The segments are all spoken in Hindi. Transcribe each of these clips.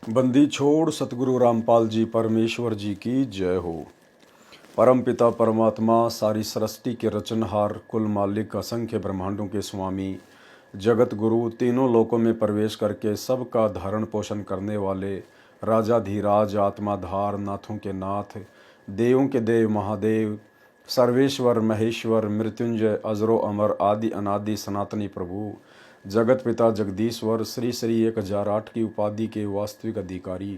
बंदी छोड़ सतगुरु रामपाल जी परमेश्वर जी की जय हो। परम पिता परमात्मा सारी सृष्टि के रचनहार कुल मालिक असंख्य ब्रह्मांडों के स्वामी जगत गुरु तीनों लोकों में प्रवेश करके सबका धारण पोषण करने वाले राजाधीराज आत्माधार नाथों के नाथ देवों के देव महादेव सर्वेश्वर महेश्वर मृत्युंजय अजरो अमर आदि अनादि सनातनी प्रभु जगत पिता जगदीश्वर श्री श्री 1008 की उपाधि के वास्तविक अधिकारी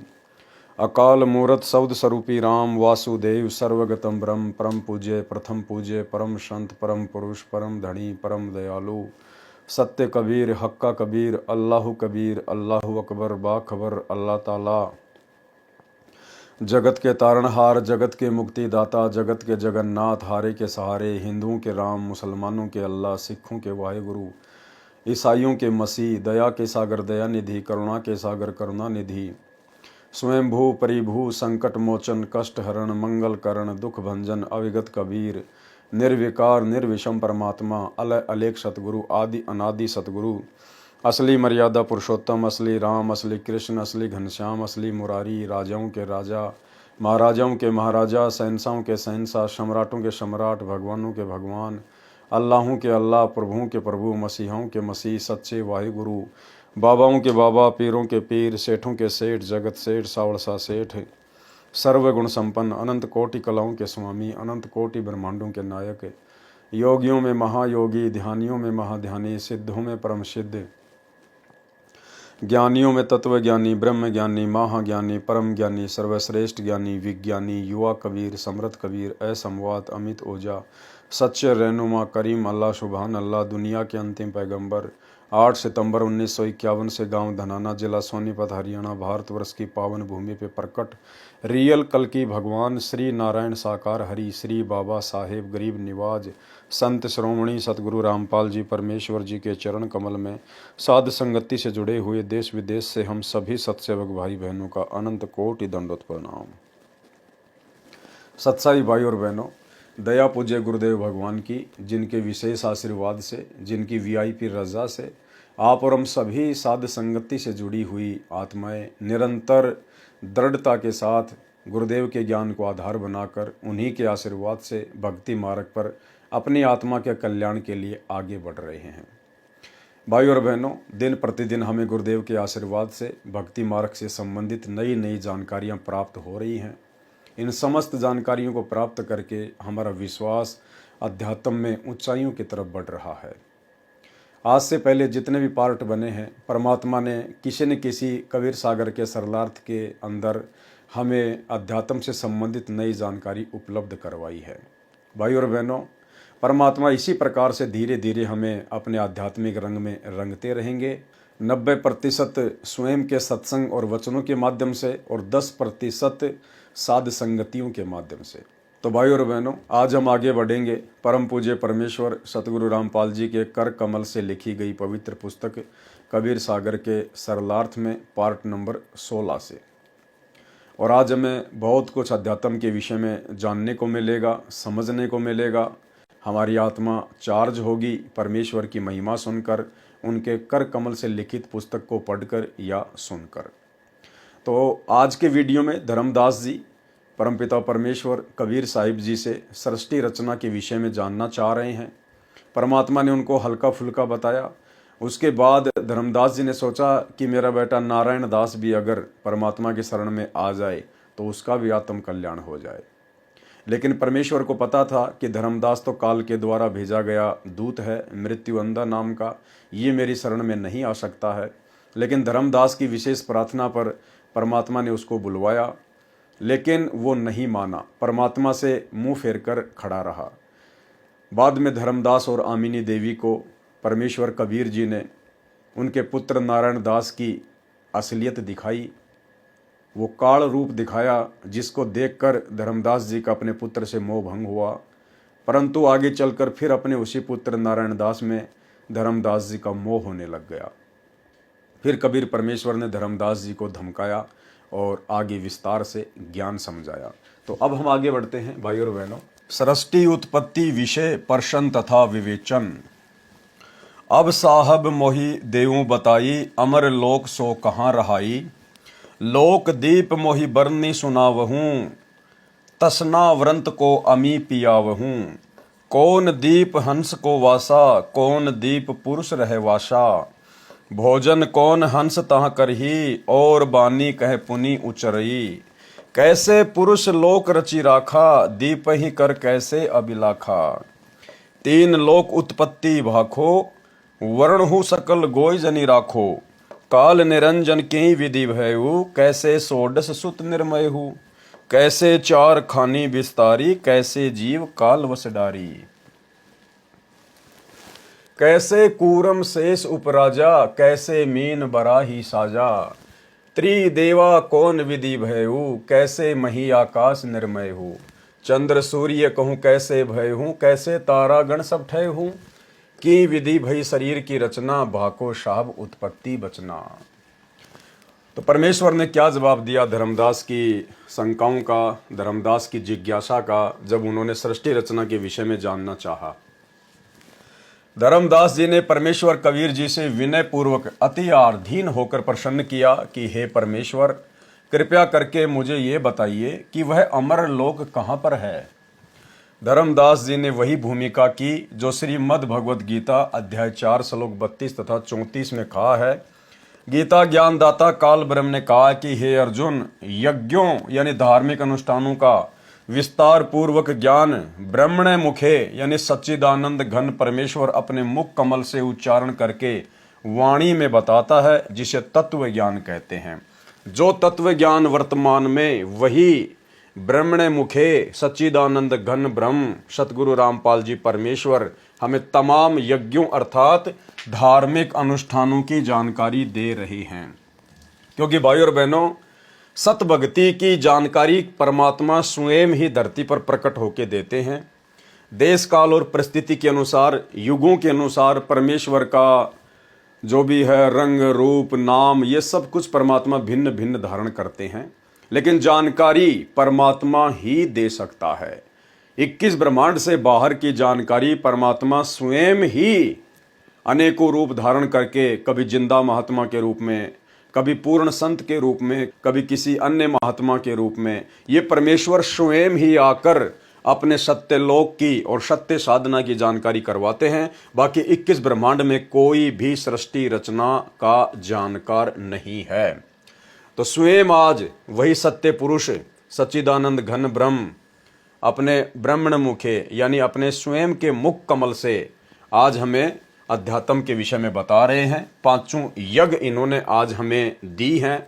अकाल मूरत शब्द स्वरूपी राम वासुदेव सर्वगतम ब्रह्म परम पूज्य प्रथम पूज्य परम संत परम पुरुष परम धनी परम दयालु सत्य कबीर हक्का कबीर अल्लाह अकबर बाखबर अल्लाह ताला जगत के तारणहार जगत के मुक्तिदाता जगत के जगन्नाथ हारे के सहारे हिंदुओं के राम मुसलमानों के अल्लाह सिखों के वाहेगुरु ईसाइयों के मसीह दया के सागर दया निधि करुणा के सागर करुणा निधि स्वयंभू परिभू संकट मोचन कष्ट हरण मंगल करण दुख भंजन अविगत कबीर निर्विकार निर्विषम परमात्मा अलय अलेख सतगुरु आदि अनादि सतगुरु असली मर्यादा पुरुषोत्तम असली राम असली कृष्ण असली घनश्याम असली मुरारी राजाओं के राजा महाराजाओं के महाराजा शहंशाहों के शहंशाह सम्राटों के सम्राट भगवानों के भगवान अल्लाहों के अल्लाह प्रभुओं के प्रभु मसीहों के मसीह सच्चे वाहिगुरु बाबाओं के बाबा पीरों के पीर सेठों के सेठ जगत सेठ सावड़सा सेठ सर्वगुण संपन्न अनंत कोटि कलाओं के स्वामी अनंत कोटि ब्रह्मांडों के नायक योगियों में महायोगी ध्यानियों में महाध्यानी सिद्धों में परम सिद्ध ज्ञानियों में तत्व ज्ञानी ब्रह्म ज्ञानी महाज्ञानी परम ज्ञानी सर्वश्रेष्ठ ज्ञानी विज्ञानी युवा कबीर समृद्ध कबीर असमवात अमित ओझा सच्चे रहनुमा करीम अल्लाह सुबहान अल्लाह दुनिया के अंतिम पैगंबर 8 सितंबर 1951 से गांव धनाना जिला सोनीपत हरियाणा भारतवर्ष की पावन भूमि पे प्रकट रियल कल की भगवान श्री नारायण साकार हरि श्री बाबा साहेब गरीब निवाज संत श्रोमणी सतगुरु रामपाल जी परमेश्वर जी के चरण कमल में साध संगति से जुड़े हुए देश विदेश से हम सभी सत्सेवक भाई बहनों का अनंत कोटि दंडोत प्रणाम। सत्साई भाई और बहनों, दया पूज्य गुरुदेव भगवान की जिनके विशेष आशीर्वाद से जिनकी वीआईपी रजा से आप और हम सभी साध संगति से जुड़ी हुई आत्माएं निरंतर दृढ़ता के साथ गुरुदेव के ज्ञान को आधार बनाकर उन्हीं के आशीर्वाद से भक्ति मार्ग पर अपनी आत्मा के कल्याण के लिए आगे बढ़ रहे हैं। भाई और बहनों, दिन प्रतिदिन हमें गुरुदेव के आशीर्वाद से भक्ति मार्ग से संबंधित नई नई जानकारियां प्राप्त हो रही हैं। इन समस्त जानकारियों को प्राप्त करके हमारा विश्वास अध्यात्म में ऊंचाइयों की तरफ बढ़ रहा है। आज से पहले जितने भी पार्ट बने हैं, परमात्मा ने किसी न किसी कबीर सागर के सरलार्थ के अंदर हमें अध्यात्म से संबंधित नई जानकारी उपलब्ध करवाई है। भाई और बहनों, परमात्मा इसी प्रकार से धीरे धीरे हमें अपने आध्यात्मिक रंग में रंगते रहेंगे। 90% स्वयं के सत्संग और वचनों के माध्यम से और 10% साध संगतियों के माध्यम से। तो भाई और बहनों, आज हम आगे बढ़ेंगे परम पूज्य परमेश्वर सतगुरु रामपाल जी के कर कमल से लिखी गई पवित्र पुस्तक कबीर सागर के सरलार्थ में पार्ट नंबर 16 से। और आज हमें बहुत कुछ अध्यात्म के विषय में जानने को मिलेगा, समझने को मिलेगा। हमारी आत्मा चार्ज होगी परमेश्वर की महिमा सुनकर, उनके कर कमल से लिखित पुस्तक को पढ़कर या सुनकर। तो आज के वीडियो में धर्मदास जी परमपिता परमेश्वर कबीर साहिब जी से सृष्टि रचना के विषय में जानना चाह रहे हैं। परमात्मा ने उनको हल्का फुल्का बताया। उसके बाद धर्मदास जी ने सोचा कि मेरा बेटा नारायण दास भी अगर परमात्मा की शरण में आ जाए तो उसका भी आत्म कल्याण हो जाए। लेकिन परमेश्वर को पता था कि धर्मदास तो काल के द्वारा भेजा गया दूत है, मृत्यु अंधा नाम का, ये मेरी शरण में नहीं आ सकता है। लेकिन धर्मदास की विशेष प्रार्थना पर परमात्मा ने उसको बुलवाया, लेकिन वो नहीं माना, परमात्मा से मुंह फेर कर खड़ा रहा। बाद में धर्मदास और आमिनी देवी को परमेश्वर कबीर जी ने उनके पुत्र नारायण दास की असलियत दिखाई। वो काल रूप दिखाया जिसको देखकर धर्मदास जी का अपने पुत्र से मोह भंग हुआ। परंतु आगे चलकर फिर अपने उसी पुत्र नारायण दास में धर्मदास जी का मोह होने लग गया। फिर कबीर परमेश्वर ने धर्मदास जी को धमकाया और आगे विस्तार से ज्ञान समझाया। तो अब हम आगे बढ़ते हैं भाई और बहनों। सृष्टि उत्पत्ति विषय पर्शन तथा विवेचन। अब साहब मोहि देवों बताई, अमर लोक सो कहाँ रहाई। लोक दीप मोहि बरनी सुनावहूँ, तसना व्रंत को अमी पियावहूँ। कौन दीप हंस को वासा, कौन दीप पुरुष रहे वासा। भोजन कौन हंस तह करही, और बानी कह पुनि उचरई। कैसे पुरुष लोक रचि राखा, दीप ही कर कैसे अभिलाखा। तीन लोक उत्पत्ति भाखो, वर्ण हु सकल गोय जनि राखो। काल निरंजन की विधि भयउ, कैसे सोडस सुत निर्मय हु। कैसे चार खानी विस्तारी, कैसे जीव काल वस डारी। कैसे कूरम शेष उपराजा, कैसे मीन बराही साजा। त्रिदेवा कौन विधि भयउ, कैसे मही आकाश निर्मय हूँ। चंद्र सूर्य कहूँ कैसे भय हूँ, कैसे तारा गण सब ठय हूँ। की विधि भई शरीर की रचना, भाको शाब उत्पत्ति बचना। तो परमेश्वर ने क्या जवाब दिया धर्मदास की शंकाओं का, धर्मदास की जिज्ञासा का, जब उन्होंने सृष्टि रचना के विषय में जानना चाहा। धर्मदास जी ने परमेश्वर कबीर जी से विनय पूर्वक अति आधीन होकर प्रसन्न किया कि हे परमेश्वर, कृपया करके मुझे ये बताइए कि वह अमर लोक कहाँ पर है। धर्मदास जी ने वही भूमिका की जो श्रीमद् भगवद गीता अध्याय 4 श्लोक 32 तथा 34 में कहा है। गीता ज्ञानदाता काल ब्रह्म ने कहा कि हे अर्जुन, यज्ञों यानी धार्मिक अनुष्ठानों का विस्तार पूर्वक ज्ञान ब्रह्मण मुखे यानी सच्चिदानंद घन परमेश्वर अपने मुख कमल से उच्चारण करके वाणी में बताता है, जिसे तत्व ज्ञान कहते हैं। जो तत्व ज्ञान वर्तमान में वही ब्रह्मण मुखे सच्चिदानंद घन ब्रह्म सतगुरु रामपाल जी परमेश्वर हमें तमाम यज्ञों अर्थात धार्मिक अनुष्ठानों की जानकारी दे रहे हैं। क्योंकि भाई और बहनों, सत भक्ति की जानकारी परमात्मा स्वयं ही धरती पर प्रकट होके देते हैं। देश काल और परिस्थिति के अनुसार, युगों के अनुसार परमेश्वर का जो भी है रंग रूप नाम, ये सब कुछ परमात्मा भिन्न भिन्न धारण करते हैं, लेकिन जानकारी परमात्मा ही दे सकता है। 21 ब्रह्मांड से बाहर की जानकारी परमात्मा स्वयं ही अनेकों रूप धारण करके, कभी जिंदा महात्मा के रूप में, कभी पूर्ण संत के रूप में, कभी किसी अन्य महात्मा के रूप में, ये परमेश्वर स्वयं ही आकर अपने सत्य लोक की और सत्य साधना की जानकारी करवाते हैं। बाकी 21 ब्रह्मांड में कोई भी सृष्टि रचना का जानकार नहीं है। तो स्वयं आज वही सत्य पुरुष सच्चिदानंद घन ब्रह्म अपने ब्रह्मण मुखे यानी अपने स्वयं के मुख कमल से आज हमें अध्यात्म के विषय में बता रहे हैं। पांचों यज्ञ इन्होंने आज हमें दी हैं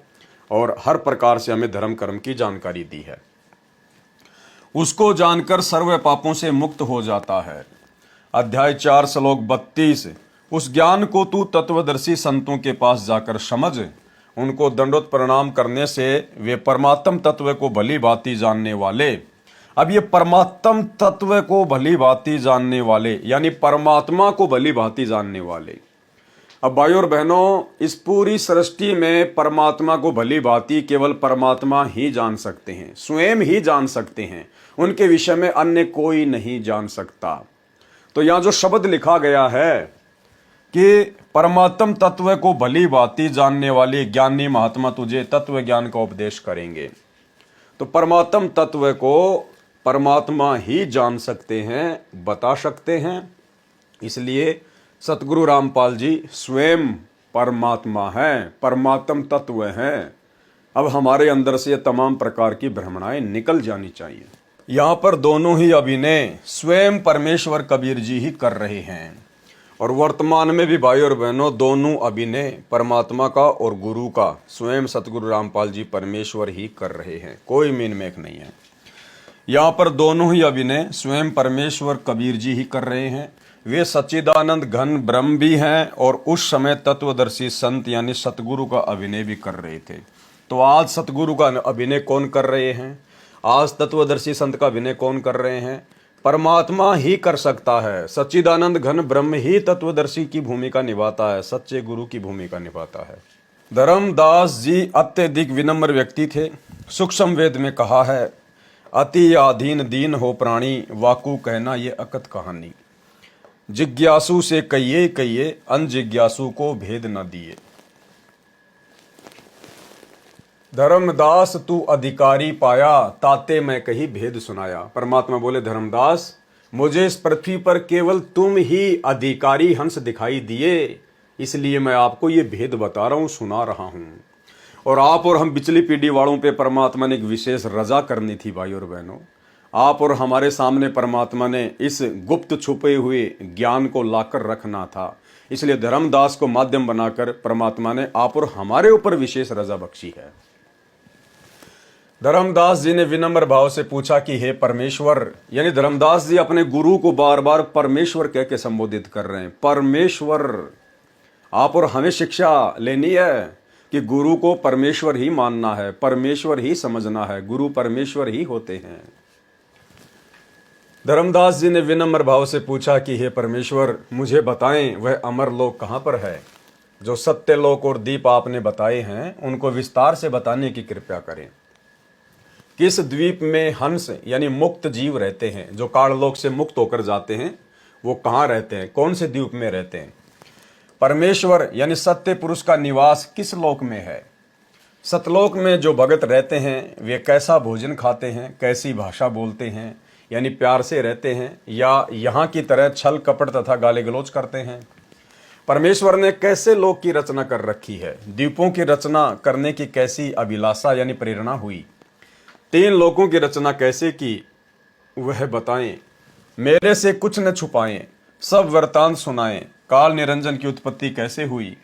और हर प्रकार से हमें धर्म कर्म की जानकारी दी है। उसको जानकर सर्व पापों से मुक्त हो जाता है। अध्याय 4 श्लोक 32, उस ज्ञान को तू तत्वदर्शी संतों के पास जाकर समझ, उनको दंडोत प्रणाम करने से वे परमात्म तत्व को भली भांति जानने वाले। अब ये परमात्म तत्व को भली भांति जानने वाले यानी परमात्मा को भली भांति जानने वाले। अब भाइयों और बहनों, इस पूरी सृष्टि में परमात्मा को भली भांति केवल परमात्मा ही जान सकते हैं, स्वयं ही जान सकते हैं। उनके विषय में अन्य कोई नहीं जान सकता। तो यहाँ जो शब्द लिखा गया है कि परमात्म तत्व को भली भांति जानने वाले ज्ञानी महात्मा तुझे तत्व ज्ञान का उपदेश करेंगे, तो परमात्म तत्व को परमात्मा ही जान सकते हैं, बता सकते हैं। इसलिए सतगुरु रामपाल जी स्वयं परमात्मा हैं, परमात्म तत्व हैं। अब हमारे अंदर से तमाम प्रकार की भ्रमणाएं निकल जानी चाहिए। यहाँ पर दोनों ही अभिनय स्वयं परमेश्वर कबीर जी ही कर रहे हैं और वर्तमान में भी भाई और बहनों दोनों अभिनय परमात्मा का और गुरु का स्वयं सतगुरु रामपाल जी परमेश्वर ही कर रहे हैं, कोई मीन मेख नहीं है। यहाँ पर दोनों ही अभिनय स्वयं परमेश्वर कबीर जी ही कर रहे हैं। वे सच्चिदानंद घन ब्रह्म भी हैं और उस समय तत्वदर्शी संत यानी सतगुरु का अभिनय भी कर रहे थे। तो आज सतगुरु का अभिनय कौन कर रहे हैं? आज तत्वदर्शी संत का अभिनय कौन कर रहे हैं? परमात्मा ही कर सकता है। सच्चिदानंद घन ब्रह्म ही तत्वदर्शी की भूमिका निभाता है, सच्चे गुरु की भूमिका निभाता है। धर्मदास जी अत्यधिक विनम्र व्यक्ति थे। सूक्ष्म वेद में कहा है, अति आधीन दीन हो प्राणी, वाकू कहना ये अकत कहानी। जिज्ञासु से कहिए कहिए, अनजिज्ञासु को भेद न दिए। धर्मदास तू अधिकारी पाया, ताते मैं कही भेद सुनाया। परमात्मा बोले धर्मदास, मुझे इस पृथ्वी पर केवल तुम ही अधिकारी हंस दिखाई दिए, इसलिए मैं आपको ये भेद बता रहा हूं, सुना रहा हूं। और आप और हम पिछली पीढ़ी वालों पे परमात्मा ने एक विशेष रजा करनी थी भाई और बहनों। आप और हमारे सामने परमात्मा ने इस गुप्त छुपे हुए ज्ञान को लाकर रखना था, इसलिए धर्मदास को माध्यम बनाकर परमात्मा ने आप और हमारे ऊपर विशेष रजा बख्शी है। धर्मदास जी ने विनम्र भाव से पूछा कि हे परमेश्वर, यानी धर्मदास जी अपने गुरु को बार बार परमेश्वर कह के संबोधित कर रहे हैं। परमेश्वर, आप और हमें शिक्षा लेनी है कि गुरु को परमेश्वर ही मानना है, परमेश्वर ही समझना है, गुरु परमेश्वर ही होते हैं। धर्मदास जी ने विनम्र भाव से पूछा कि हे परमेश्वर, मुझे बताएं वह अमर लोक कहाँ पर है। जो सत्य लोक और दीप आपने बताए हैं उनको विस्तार से बताने की कृपया करें। किस द्वीप में हंस यानी मुक्त जीव रहते हैं, जो काललोक से मुक्त होकर जाते हैं, वो कहाँ रहते हैं, कौन से द्वीप में रहते हैं। परमेश्वर यानी सत्य पुरुष का निवास किस लोक में है। सतलोक में जो भगत रहते हैं वे कैसा भोजन खाते हैं, कैसी भाषा बोलते हैं, यानी प्यार से रहते हैं या यहाँ की तरह छल कपट तथा गाली गलौज करते हैं। परमेश्वर ने कैसे लोक की रचना कर रखी है, द्वीपों की रचना करने की कैसी अभिलाषा यानी प्रेरणा हुई, 3 लोकों की रचना कैसे की, वह बताएं। मेरे से कुछ न छुपाएं, सब वृतांत सुनाएं। काल निरंजन की उत्पत्ति कैसे हुई,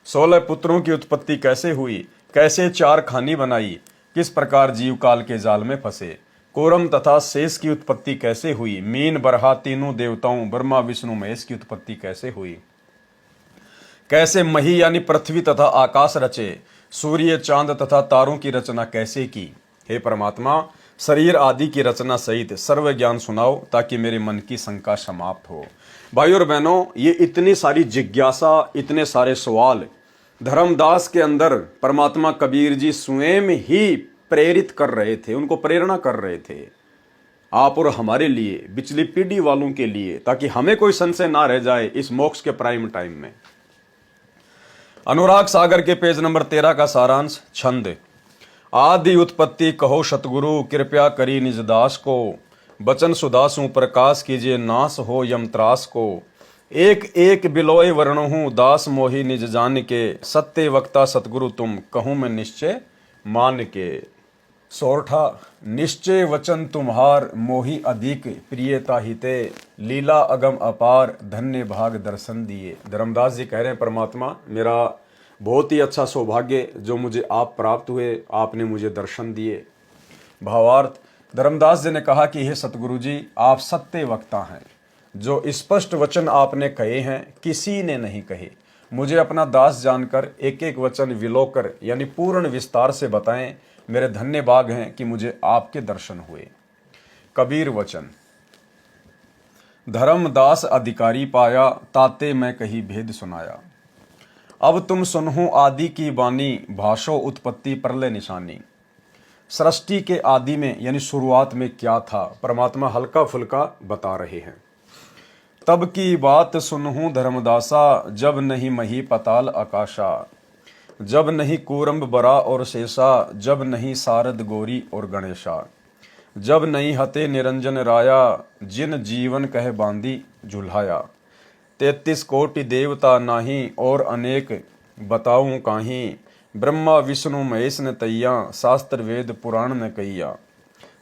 16 पुत्रों की उत्पत्ति कैसे हुई, कैसे 4 खानी बनाई, किस प्रकार जीव काल के जाल में फंसे, कोरम तथा शेष की उत्पत्ति कैसे हुई, मीन बरहा तीनों देवताओं ब्रह्मा विष्णु महेश की उत्पत्ति कैसे हुई, कैसे मही यानी पृथ्वी तथा आकाश रचे, सूर्य चांद तथा तारों की रचना कैसे की। हे परमात्मा, शरीर आदि की रचना सहित सर्व ज्ञान सुनाओ ताकि मेरे मन की शंका समाप्त हो। भाई और बहनों, ये इतनी सारी जिज्ञासा, इतने सारे सवाल धर्मदास के अंदर परमात्मा कबीर जी स्वयं ही प्रेरित कर रहे थे, उनको प्रेरणा कर रहे थे, आप और हमारे लिए, पिछली पीढ़ी वालों के लिए, ताकि हमें कोई संशय ना रह जाए इस मोक्ष के प्राइम टाइम में। अनुराग सागर के पेज नंबर 13 का सारांश। छंद। आदि उत्पत्ति कहो सतगुरु, कृपया करी निज दास को, बचन सुदासु प्रकाश कीजिए, नाश हो यम त्रास को। एक एक बिलोय वर्णहूँ, दास मोहि निज जान के, सत्य वक्ता सतगुरु तुम, कहूँ मैं निश्चय मान के। सोरठा। निश्चय वचन तुम्हार, मोहि अधिक प्रियता हिते, लीला अगम अपार, धन्य भाग दर्शन दिए। धर्मदास जी कह रहे हैं, परमात्मा, मेरा बहुत ही अच्छा सौभाग्य जो मुझे आप प्राप्त हुए, आपने मुझे दर्शन दिए। भावार्थ। धर्मदास जी ने कहा कि हे सतगुरु जी, आप सत्य वक्ता हैं, जो स्पष्ट वचन आपने कहे हैं किसी ने नहीं कहे। मुझे अपना दास जानकर एक एक वचन विलोकर यानी पूर्ण विस्तार से बताएं। मेरे धन्य भाग हैं कि मुझे आपके दर्शन हुए। कबीर वचन। धर्मदास अधिकारी पाया, ताते मैं कही भेद सुनाया। अब तुम सुनहु आदि की बानी, भाषो उत्पत्ति प्रलय निशानी। सृष्टि के आदि में यानी शुरुआत में क्या था, परमात्मा हल्का फुल्का बता रहे हैं। तब की बात सुनहु धर्मदासा, जब नहीं मही पताल आकाशा, जब नहीं कूरम्ब बरा और शेषा, जब नहीं सारद गौरी और गणेशा, जब नहीं हते निरंजन राया, जिन जीवन कह बांधी झुल्हाया। 33 कोटि देवता नाही, और अनेक बताऊं काहीं, ब्रह्मा विष्णु महेश ने तैया, शास्त्र वेद पुराण ने कहिया।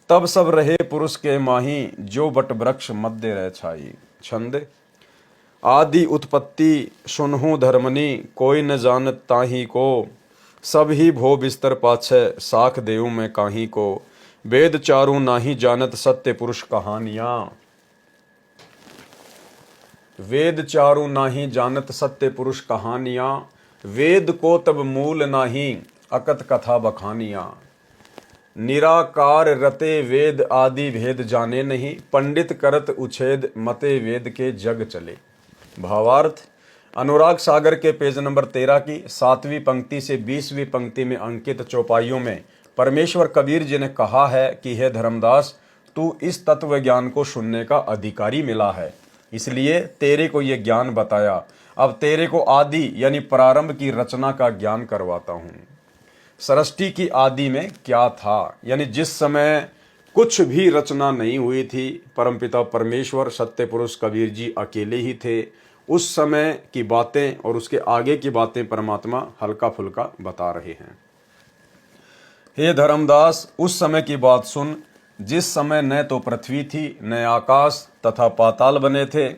तब सब रहे पुरुष के माही, जो बट वृक्ष मध्य रह छाई। छंद। आदि उत्पत्ति सुनहु धर्मनी, कोई न जानत ताही को, सब ही भो बिस्तर पाछे, साख देव में काही को। वेद चारू नाही जानत, सत्य पुरुष कहानियां। वेद चारू नाही जानत, सत्य पुरुष कहानियां। वेद को तब मूल नाही, अकत कथा बखानियां। निराकार रते वेद आदि भेद जाने नहीं, पंडित करत उछेद मते वेद के जग चले। भावार्थ। अनुराग सागर के पेज नंबर 13 की 7वीं पंक्ति से 20वीं पंक्ति में अंकित चौपाइयों में परमेश्वर कबीर जी ने कहा है कि हे धर्मदास, तू इस तत्व ज्ञान को सुनने का अधिकारी मिला है, इसलिए तेरे को ये ज्ञान बताया। अब तेरे को आदि यानी प्रारंभ की रचना का ज्ञान करवाता हूँ। सृष्टि की आदि में क्या था, यानी जिस समय कुछ भी रचना नहीं हुई थी, परमपिता परमेश्वर सत्य पुरुष कबीर जी अकेले ही थे। उस समय की बातें और उसके आगे की बातें परमात्मा हल्का फुल्का बता रहे हैं। हे धर्मदास, उस समय की बात सुन, जिस समय न तो पृथ्वी थी, न आकाश तथा पाताल बने थे,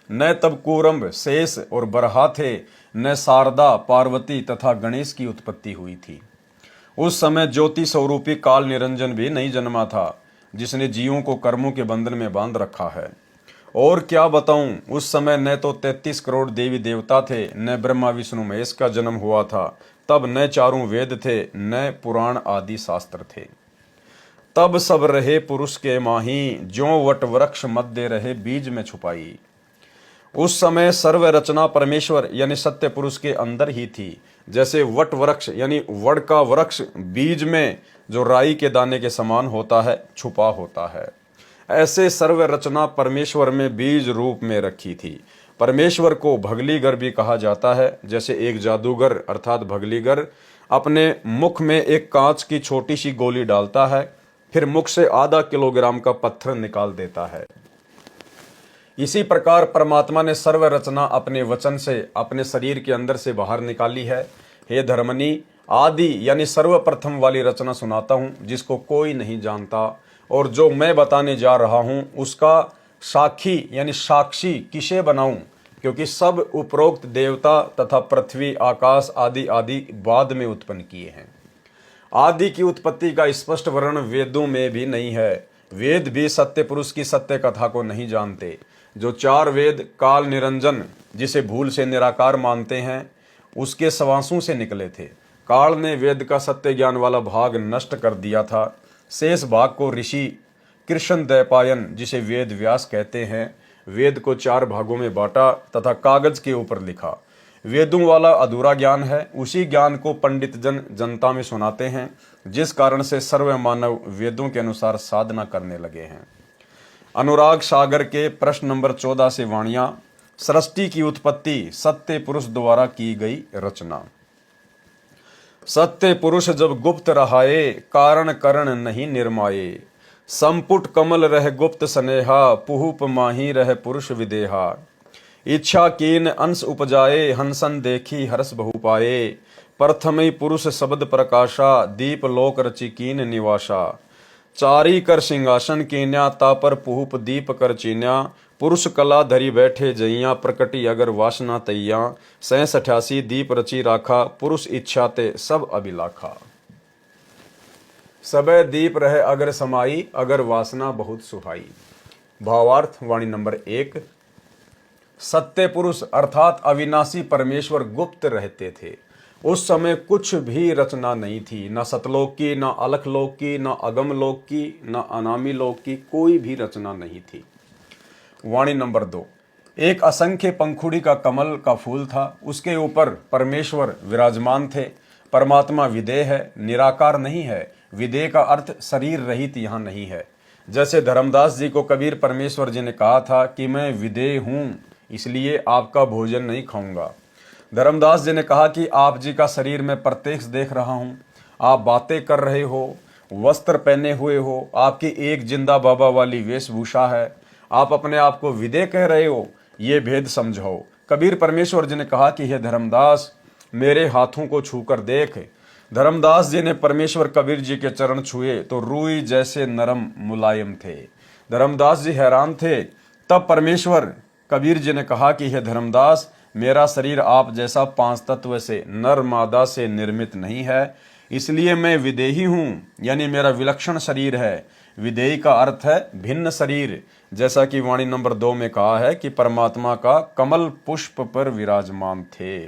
न तब कूरंभ, शेष और बरहा थे, न शारदा, पार्वती तथा गणेश की उत्पत्ति हुई थी। उस समय ज्योति स्वरूपी काल निरंजन भी नहीं जन्मा था, जिसने जीवों को कर्मों के बंधन में बांध रखा है। और क्या बताऊं, उस समय न तो 33 करोड़ देवी देवता थे, न ब्रह्मा विष्णु महेश का जन्म हुआ था। तब न चारों वेद थे, न पुराण आदि शास्त्र थे। तब सब रहे पुरुष के माही, ज्यों वट वृक्ष मध्य रहे बीज में छुपाई। उस समय सर्व रचना परमेश्वर यानी सत्य पुरुष के अंदर ही थी। जैसे वट वृक्ष यानी वड का वृक्ष बीज में जो राई के दाने के समान होता है, छुपा होता है, ऐसे सर्व रचना परमेश्वर में बीज रूप में रखी थी। परमेश्वर को भगलीगर भी कहा जाता है। जैसे एक जादूगर अर्थात भगलीगर अपने मुख में एक कांच की छोटी सी गोली डालता है, फिर मुख से आधा किलोग्राम का पत्थर निकाल देता है। इसी प्रकार परमात्मा ने सर्व रचना अपने वचन से अपने शरीर के अंदर से बाहर निकाली है। हे धर्मनी, आदि यानी सर्वप्रथम वाली रचना सुनाता हूँ, जिसको कोई नहीं जानता, और जो मैं बताने जा रहा हूँ उसका साक्षी यानी साक्षी किसे बनाऊं, क्योंकि सब उपरोक्त देवता तथा पृथ्वी, आकाश आदि आदि बाद में उत्पन्न किए हैं। आदि की उत्पत्ति का स्पष्ट वर्णन वेदों में भी नहीं है। वेद भी सत्य पुरुष की सत्य कथा को नहीं जानते। जो 4 वेद काल निरंजन, जिसे भूल से निराकार मानते हैं, उसके सवासों से निकले थे। काल ने वेद का सत्य ज्ञान वाला भाग नष्ट कर दिया था। शेष भाग को ऋषि कृष्ण दैपायन, जिसे वेद व्यास कहते हैं, वेद को 4 भागों में बांटा तथा कागज के ऊपर लिखा। वेदों वाला अधूरा ज्ञान है, उसी ज्ञान को पंडित जन जनता में सुनाते हैं, जिस कारण से सर्व मानव वेदों के अनुसार साधना करने लगे हैं। अनुराग सागर के प्रश्न नंबर 14 से वाणियां। सृष्टि की उत्पत्ति सत्य पुरुष द्वारा की गई रचना। सत्य पुरुष जब गुप्त रहाए, कारण करण नहीं निर्माये। संपुट कमल रह गुप्त स्नेहा, पुहुप माही रह पुरुष विदेहा। इच्छा कीन अंश उपजाए, हंसन देखी हर्ष बहु पाए। प्रथमई पुरुष शब्द प्रकाशा, दीप लोक रचि कीन निवासा। चारी कर सिंहासन कीन्या, तापर पुहुप दीप कर चीन्या। पुरुष कला धरी बैठे जइया, प्रकटी अगर वासना तैया। 87 दीप रची राखा, पुरुष इच्छा ते सब अभिलाखा। सबे दीप रहे अगर समाई, अगर वासना बहुत सुहाई। भावार्थ वाणी नंबर 1। सत्य पुरुष अर्थात अविनाशी परमेश्वर गुप्त रहते थे। उस समय कुछ भी रचना नहीं थी, न सतलोक की, न अलख लोक की, न अगम लोक की, न अनामी लोक की, कोई भी रचना नहीं थी। वाणी नंबर 2। एक असंख्य पंखुड़ी का कमल का फूल था, उसके ऊपर परमेश्वर विराजमान थे। परमात्मा विदेह है, निराकार नहीं है। विदेह का अर्थ शरीर रहित यहाँ नहीं है। जैसे धर्मदास जी को कबीर परमेश्वर जी ने कहा था कि मैं विदेह हूँ, इसलिए आपका भोजन नहीं खाऊंगा। धर्मदास जी ने कहा कि आप जी का शरीर मैं प्रत्यक्ष देख रहा हूँ, आप बातें कर रहे हो, वस्त्र पहने हुए हो, आपकी एक जिंदा बाबा वाली वेशभूषा है, आप अपने आप को विदेह कह रहे हो, ये भेद समझाओ। कबीर परमेश्वर जी ने कहा कि हे धर्मदास, मेरे हाथों को छूकर देख। धर्मदास जी ने परमेश्वर कबीर जी के चरण छुए तो रूई जैसे नरम मुलायम थे। धर्मदास जी हैरान थे। तब परमेश्वर कबीर जी ने कहा कि हे धर्मदास, मेरा शरीर आप जैसा 5 तत्व से नर मादा से निर्मित नहीं है, इसलिए मैं विदेही हूँ, यानी मेरा विलक्षण शरीर है। विदेही का अर्थ है भिन्न शरीर, जैसा कि वाणी नंबर 2 में कहा है कि परमात्मा का कमल पुष्प पर विराजमान थे।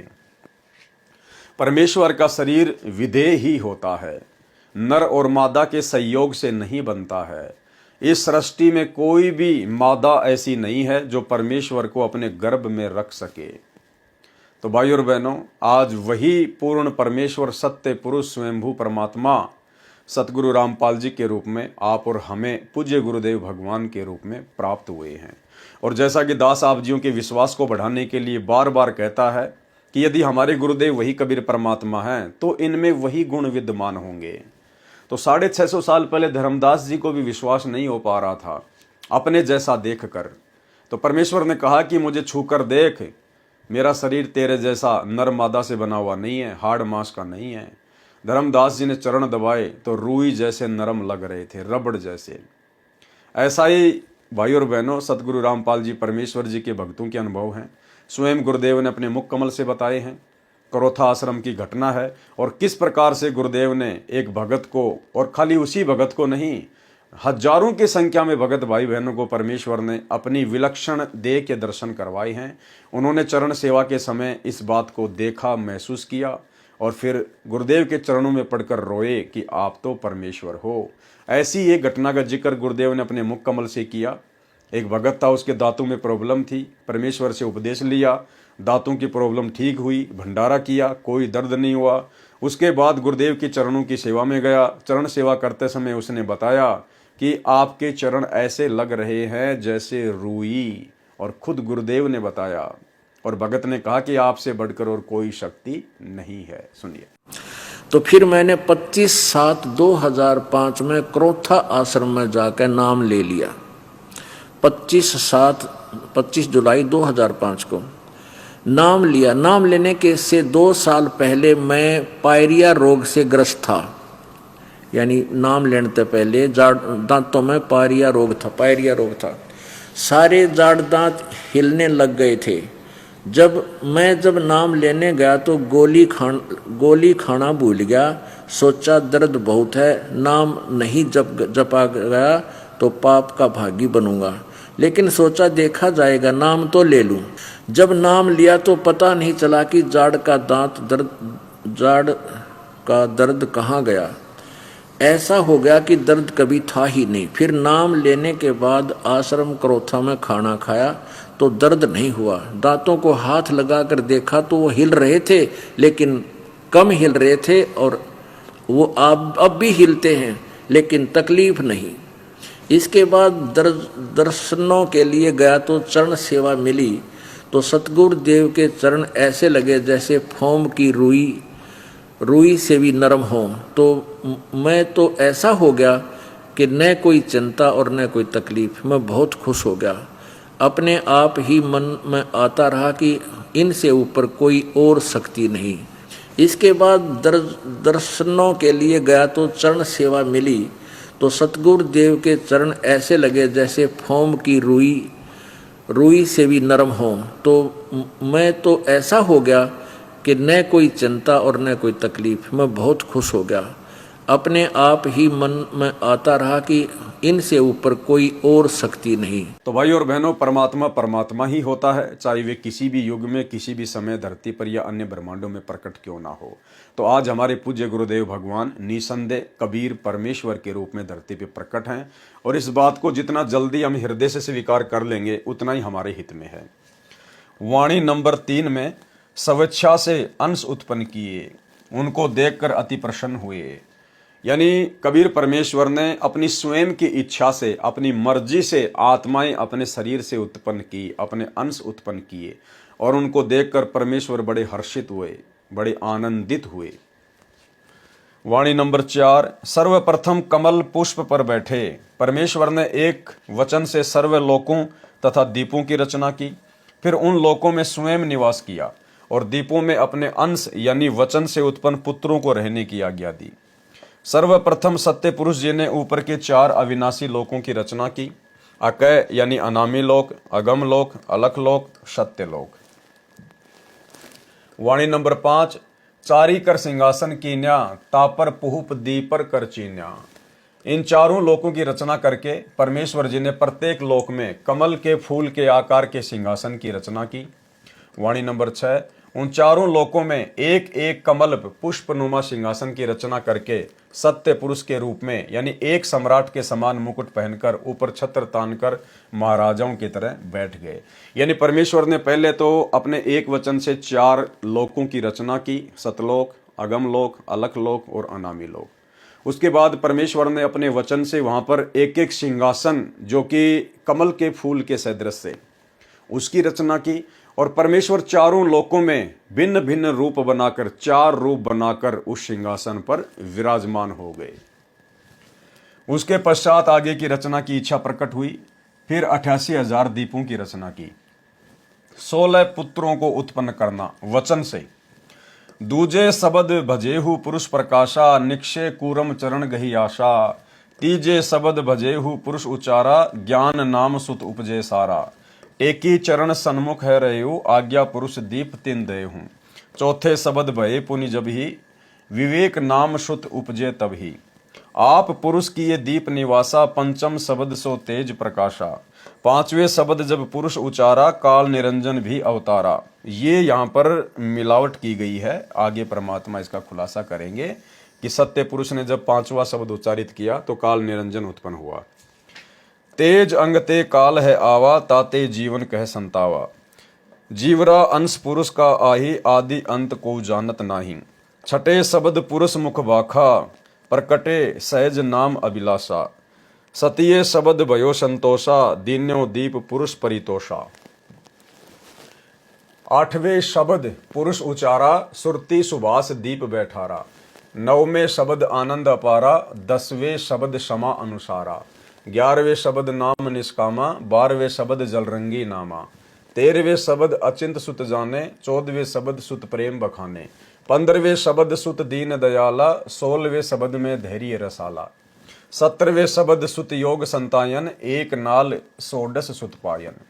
परमेश्वर का शरीर विदेह ही होता है, नर और मादा के संयोग से नहीं बनता है। इस सृष्टि में कोई भी मादा ऐसी नहीं है जो परमेश्वर को अपने गर्भ में रख सके। तो भाई और बहनों, आज वही पूर्ण परमेश्वर सत्य पुरुष स्वयंभू परमात्मा सतगुरु रामपाल जी के रूप में आप और हमें पूज्य गुरुदेव भगवान के रूप में प्राप्त हुए हैं। और जैसा कि दास आप जियों के विश्वास को बढ़ाने के लिए बार बार कहता है कि यदि हमारे गुरुदेव वही कबीर परमात्मा हैं तो इनमें वही गुण विद्यमान होंगे। तो 650 साल पहले धर्मदास जी को भी विश्वास नहीं हो पा रहा था अपने जैसा देख कर। तो परमेश्वर ने कहा कि मुझे छूकर देख, मेरा शरीर तेरे जैसा नर मादा से बना हुआ नहीं है, हाड़ मांस का नहीं है। धर्मदास जी ने चरण दबाए तो रूई जैसे नरम लग रहे थे, रबड़ जैसे। ऐसा ही भाई और बहनों सतगुरु रामपाल जी परमेश्वर जी के भक्तों के अनुभव हैं, स्वयं गुरुदेव ने अपने मुख कमल से बताए हैं। करोथा आश्रम की घटना है और किस प्रकार से गुरुदेव ने एक भगत को, और खाली उसी भगत को नहीं, हजारों की संख्या में भगत भाई बहनों को परमेश्वर ने अपनी विलक्षण देह के दर्शन करवाए हैं। उन्होंने चरण सेवा के समय इस बात को देखा, महसूस किया और फिर गुरुदेव के चरणों में पड़कर रोए कि आप तो परमेश्वर हो। ऐसी एक घटना का जिक्र गुरुदेव ने अपने मुख कमल से किया। एक भगत था, उसके दांतों में प्रॉब्लम थी, परमेश्वर से उपदेश लिया, दांतों की प्रॉब्लम ठीक हुई, भंडारा किया, कोई दर्द नहीं हुआ। उसके बाद गुरुदेव के चरणों की सेवा में गया। चरण सेवा करते समय उसने बताया कि आपके चरण ऐसे लग रहे हैं जैसे रूई, और खुद गुरुदेव ने बताया। और भगत ने कहा कि आपसे बढ़कर और कोई शक्ति नहीं है। सुनिए। तो फिर मैंने 25/7/2005 में क्रोथा आश्रम में जाकर नाम ले लिया। 25 जुलाई 2005 को नाम लिया। नाम लेने के से 2 साल पहले मैं पायरिया रोग से ग्रस्त था, यानी नाम लेने से पहले दांतों में पायरिया रोग था। सारे जाड़ दांत हिलने लग गए थे। जब नाम लेने गया तो गोली खाना भूल गया। सोचा दर्द बहुत है, नाम नहीं जपा गया तो पाप का भागी बनूंगा। लेकिन सोचा देखा जाएगा, नाम तो ले लूं। जब नाम लिया तो पता नहीं चला कि जाड़ का दर्द कहाँ गया। ऐसा हो गया कि दर्द कभी था ही नहीं। फिर नाम लेने के बाद आश्रम क्रोथा में खाना खाया तो दर्द नहीं हुआ। दांतों को हाथ लगाकर देखा तो वो हिल रहे थे, लेकिन कम हिल रहे थे, और वो अब भी हिलते हैं, लेकिन तकलीफ नहीं। इसके बाद दर्शनों के लिए गया तो चरण सेवा मिली तो सतगुरु देव के चरण ऐसे लगे जैसे फोम की रूई से भी नरम हो। तो मैं तो ऐसा हो गया कि न कोई चिंता और न कोई तकलीफ। मैं बहुत खुश हो गया। अपने आप ही मन में आता रहा कि इनसे ऊपर कोई और शक्ति नहीं। इसके बाद दर्शनों के लिए गया तो चरण सेवा मिली तो सतगुरु देव के चरण ऐसे लगे जैसे फोम की रूई से भी नरम हो। तो मैं तो ऐसा हो गया कि न कोई चिंता और न कोई तकलीफ। मैं बहुत खुश हो गया। अपने आप ही मन में आता रहा कि इनसे ऊपर कोई और शक्ति नहीं। तो भाई और बहनों, परमात्मा ही होता है, चाहे वे किसी भी युग में, किसी भी समय धरती पर या अन्य ब्रह्मांडों में प्रकट क्यों ना हो। तो आज हमारे पूज्य गुरुदेव भगवान निसंदेह कबीर परमेश्वर के रूप में धरती पर प्रकट हैं, और इस बात को जितना जल्दी हम हृदय से स्वीकार कर लेंगे उतना ही हमारे हित में है। वाणी नंबर 3 में स्वेच्छा से अंश उत्पन्न किए, उनको देखकर अति प्रसन्न हुए। यानी कबीर परमेश्वर ने अपनी स्वयं की इच्छा से, अपनी मर्जी से आत्माएं अपने शरीर से उत्पन्न की, अपने अंश उत्पन्न किए, और उनको देखकर परमेश्वर बड़े हर्षित हुए, बड़े आनंदित हुए। वाणी नंबर 4, सर्वप्रथम कमल पुष्प पर बैठे परमेश्वर ने एक वचन से सर्व लोकों तथा दीपों की रचना की, फिर उन लोकों में स्वयं निवास किया और दीपों में अपने अंश यानी वचन से उत्पन्न पुत्रों को रहने की आज्ञा दी। सर्वप्रथम सत्य पुरुष जी ने ऊपर के 4 अविनाशी लोकों की रचना की, अकय यानी अनामी लोक, अगम लोक, अलख लोक, सत्य लोक। वाणी नंबर 5, चारी कर सिंहासन कीन्या, तापर पुहुप दीपर कर चीन्या। इन 4 लोकों की रचना करके परमेश्वर जी ने प्रत्येक लोक में कमल के फूल के आकार के सिंहासन की रचना की। वाणी नंबर 6, उन 4 लोकों में एक एक कमल पुष्पनुमा सिंहासन की रचना करके सत्य पुरुष के रूप में, यानी एक सम्राट के समान मुकुट पहनकर ऊपर छत्र तानकर महाराजाओं की तरह बैठ गए। यानी परमेश्वर ने पहले तो अपने एक वचन से 4 लोकों की रचना की, सतलोक, अगम लोक, अलख लोक और अनामी लोक। उसके बाद परमेश्वर ने अपने वचन से वहां पर एक एक सिंहासन जो कि कमल के फूल के सदृश से, उसकी रचना की, और परमेश्वर चारों लोकों में भिन्न भिन्न रूप बनाकर, 4 रूप बनाकर उस सिंहासन पर विराजमान हो गए। उसके पश्चात आगे की रचना की इच्छा प्रकट हुई। फिर 88,000 दीपों की रचना की। 16 पुत्रों को उत्पन्न करना वचन से। दूजे शब्द भजेहु पुरुष प्रकाशा, निक्षे कूरम चरण गही आशा। तीजे शब्द भजेहु पुरुष उचारा, ज्ञान नाम सुत उपजे सारा। एकी चरण सन्मुख है रहु, आज्ञा पुरुष दीप तिन देहूं। चौथे शब्द भये पुनि जब ही, विवेक नाम सुत उपजे तब ही। आप पुरुष किए दीप निवासा, पंचम शब्द सो तेज प्रकाशा। 5वें शब्द जब पुरुष उचारा, काल निरंजन भी अवतारा। ये यहाँ पर मिलावट की गई है। आगे परमात्मा इसका खुलासा करेंगे कि सत्य पुरुष ने जब 5वां शब्द उच्चारित किया तो काल निरंजन उत्पन्न हुआ। तेज अंग ते काल है आवा, ताते जीवन कह संतावा। जीवरा अंश पुरुष का आही, आदि अंत को जानत नाही। छठे शब्द पुरुष मुख बाखा, प्रकटे सहज नाम अभिलाषा। सतिये शब्द भयो संतोषा, दीन्यो दीप पुरुष परितोषा। 8वें शब्द पुरुष उचारा, सुरती सुभाष दीप बैठारा। 9वें शब्द आनंद अपारा, 10वें शब्द क्षमा अनुसारा। 11वें शब्द नाम निष्कामा, 12वें शब्द जलरंगी नामा। 13वें शब्द अचिंत सुत जाने, 14वें शब्द सुत प्रेम बखाने। 15वें शब्द सुत दीन दयाला, 16वें शब्द में धैर्य रसाला। 17वें शब्द सुत योग संतायन, एक नाल सोडस सुत पायन।